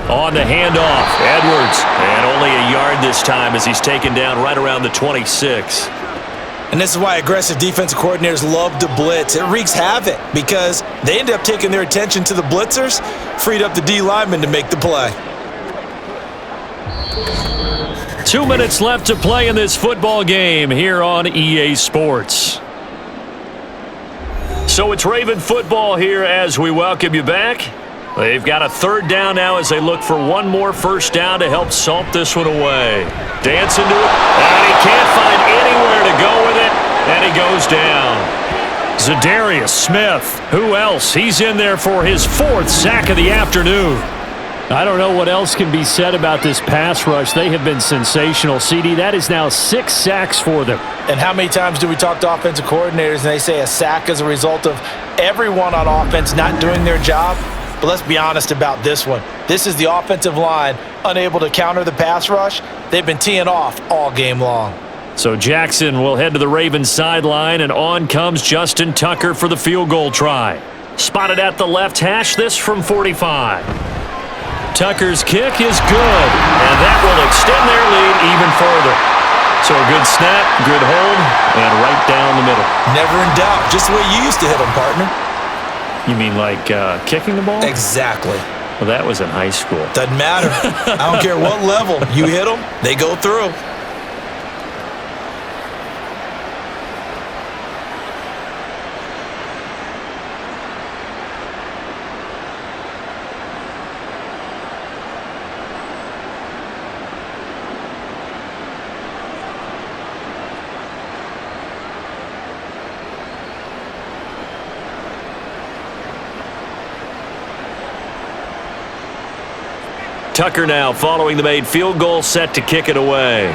D: On the handoff, Edwards. And only a yard this time as he's taken down right around the 26.
C: And this is why aggressive defensive coordinators love to blitz. It wreaks havoc because they end up taking their attention to the blitzers, freed up the D lineman to make the play.
D: 2 minutes left to play in this football game here on EA Sports. So it's Raven football here as we welcome you back. They've got a 3rd down now as they look for one more first down to help salt this one away. Dancing to it, and he can't find anywhere to go with it, and he goes down. Zadarius Smith, who else? He's in there for his 4th sack of the afternoon. I don't know what else can be said about this pass rush. They have been sensational, CD. That is now 6 sacks for them.
C: And how many times do we talk to offensive coordinators and they say a sack is a result of everyone on offense not doing their job? But let's be honest about this one. This is the offensive line unable to counter the pass rush. They've been teeing off all game long.
D: So Jackson will head to the Ravens sideline, and on comes Justin Tucker for the field goal try. Spotted at the left hash, this from 45. Tucker's kick is good, and that will extend their lead even further. So a good snap, good hold, and right down the middle.
C: Never in doubt. Just the way you used to hit them, partner.
D: You mean like kicking the ball?
C: Exactly.
D: Well, that was in high school.
C: Doesn't matter. I don't care what level. You hit them, they go through.
D: Tucker now following the made field goal, set to kick it away.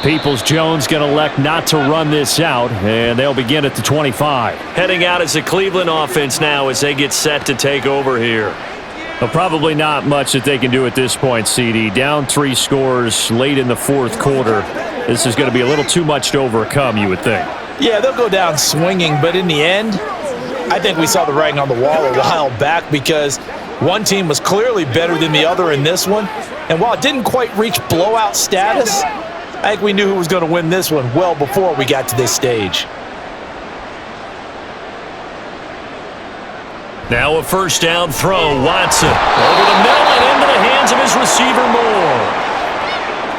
D: Peoples-Jones going to elect not to run this out, and they'll begin at the 25. Heading out is the Cleveland offense now as they get set to take over here. Well, probably not much that they can do at this point, CD. Down 3 scores late in the 4th quarter. This is going to be a little too much to overcome, you would think.
C: Yeah, they'll go down swinging, but in the end, I think we saw the writing on the wall a while back because one team was clearly better than the other in this one. And while it didn't quite reach blowout status, I think we knew who was going to win this one well before we got to this stage.
D: Now a first down throw, Watson. Over the middle and into the hands of his receiver, Moore.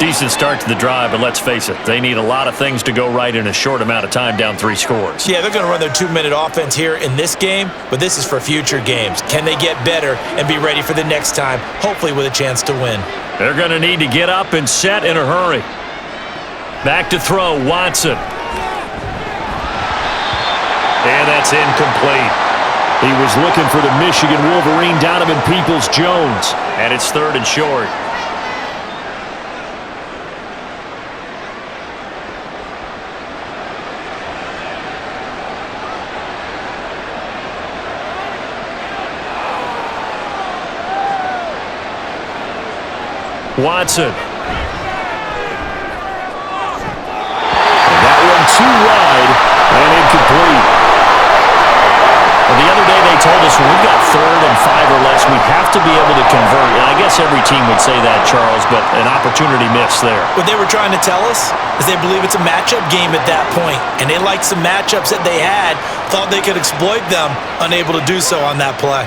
D: Decent start to the drive, but let's face it, they need a lot of things to go right in a short amount of time, down 3 scores.
C: Yeah, they're going to run their 2-minute offense here in this game, but this is for future games. Can they get better and be ready for the next time, hopefully with a chance to win?
D: They're going to need to get up and set in a hurry. Back to throw, Watson. And that's incomplete. He was looking for the Michigan Wolverine, Donovan Peoples-Jones, and it's 3rd and short. Watson. And that one too wide and incomplete. Well, the other day they told us when we've got 3rd and 5 or less, we have to be able to convert. And I guess every team would say that, Charles, but an opportunity missed there.
C: What they were trying to tell us is they believe it's a matchup game at that point, and they liked some matchups that they had, thought they could exploit them, unable to do so on that play.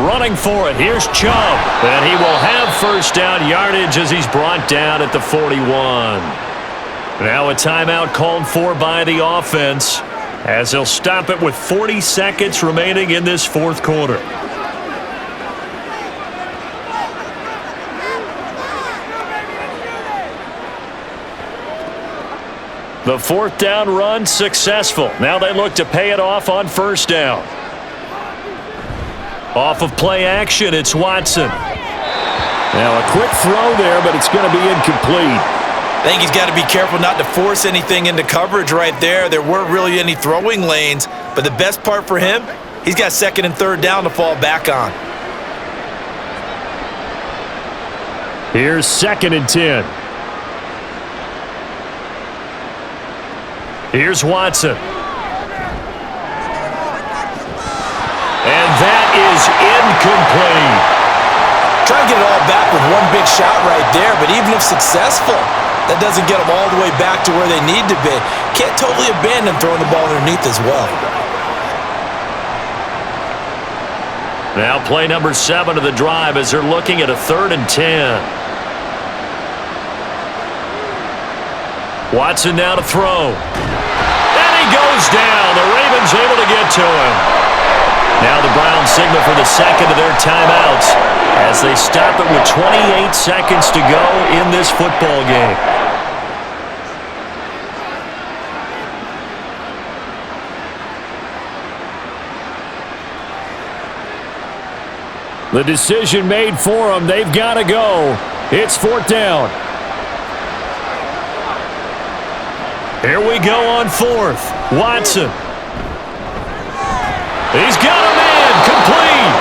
D: Running for it, here's Chubb, and he will have first down yardage as he's brought down at the 41. Now a timeout called for by the offense as they'll stop it with 40 seconds remaining in this fourth quarter. The fourth down run successful. Now they look to pay it off on first down. Off of play action, it's Watson.
B: Now a quick throw there, but it's going to be incomplete.
C: I think he's got to be careful not to force anything into coverage right there. There weren't really any throwing lanes, but the best part for him, he's got second and third down to fall back on.
B: Here's 2nd and 10.
D: Here's Watson. And that is incomplete.
C: Trying to get it all back with one big shot right there, but even if successful, that doesn't get them all the way back to where they need to be. Can't totally abandon throwing the ball underneath as well.
D: Now play number 7 of the drive as they're looking at a 3rd and 10. Watson now to throw. And he goes down. The Ravens able to get to him. Now the Browns signal for the second of their timeouts as they stop it with 28 seconds to go in this football game.
B: The decision made for them. They've got to go. It's 4th down.
D: Here we go on 4th. Watson. He's got a man complete.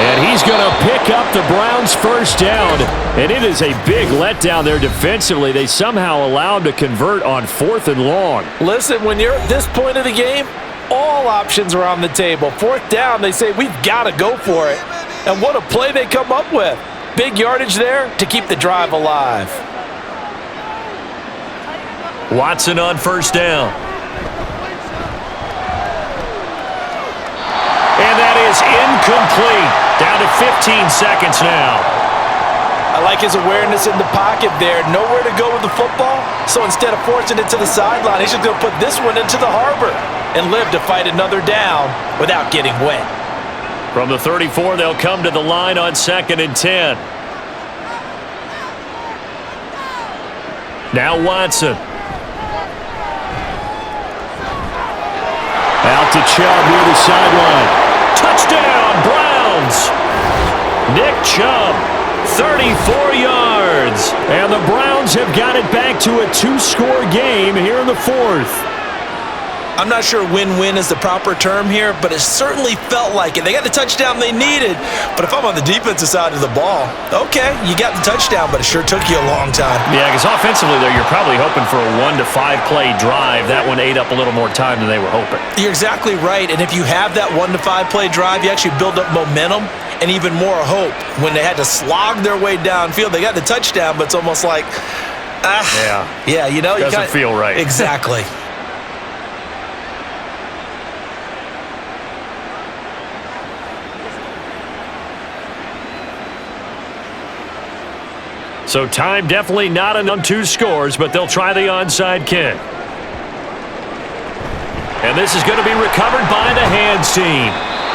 B: And he's going to pick up the Browns' first down. And it is a big letdown there defensively. They somehow allowed him to convert on 4th and long.
C: Listen, when you're at this point of the game, all options are on the table. 4th down, they say, we've got to go for it. And what a play they come up with. Big yardage there to keep the drive alive.
D: Watson on first down. And that is incomplete. Down to 15 seconds now.
C: I like his awareness in the pocket there. Nowhere to go with the football. So instead of forcing it to the sideline, he's just going to put this one into the harbor and live to fight another down without getting wet.
D: From the 34, they'll come to the line on 2nd and 10. Now Watson.
B: Out to Chubb near the sideline.
D: Touchdown, Browns! Nick Chubb, 34 yards.
B: And the Browns have got it back to a 2-score game here in the 4th.
C: I'm not sure win-win is the proper term here, but it certainly felt like it. They got the touchdown they needed, but if I'm on the defensive side of the ball, okay, you got the touchdown, but it sure took you a long time.
D: Yeah, because offensively, though, you're probably hoping for a 1 to 5 play drive. That one ate up a little more time than they were hoping.
C: You're exactly right, and if you have that 1 to 5 play drive, you actually build up momentum and even more hope. When they had to slog their way downfield, they got the touchdown, but it's almost like, yeah, you know,
D: doesn't feel right.
C: Exactly.
D: So time definitely not on 2 scores, but they'll try the onside kick. And this is going to be recovered by the hands team.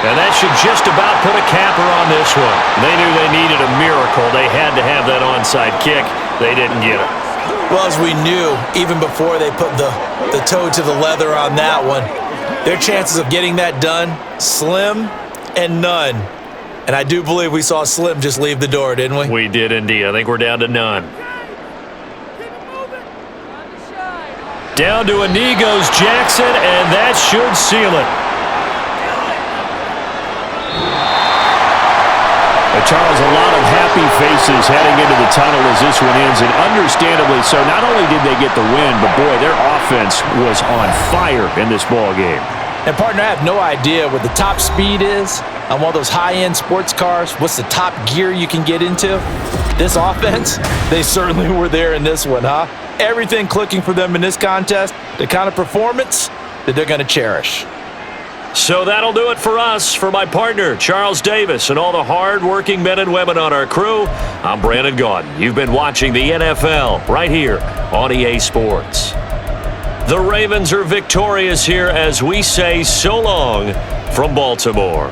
D: And that should just about put a capper on this one. They knew they needed a miracle. They had to have that onside kick. They didn't get it.
C: Well, as we knew, even before they put the toe to the leather on that one, their chances of getting that done, slim and none. And I do believe we saw Slim just leave the door, didn't we?
D: We did indeed. I think we're down to none. Down to a knee goes Jackson, and that should seal it.
B: Charles, a lot of happy faces heading into the tunnel as this one ends, and understandably so. Not only did they get the win, but boy, their offense was on fire in this ball game.
C: And partner, I have no idea what the top speed is on one of those high-end sports cars. What's the top gear you can get into? This offense, they certainly were there in this one, huh? Everything clicking for them in this contest, the kind of performance that they're going to cherish.
D: So that'll do it for us. For my partner, Charles Davis, and all the hard-working men and women on our crew,
B: I'm Brandon Gaudin. You've been watching the NFL right here on EA Sports. The Ravens are victorious here as we say so long from Baltimore.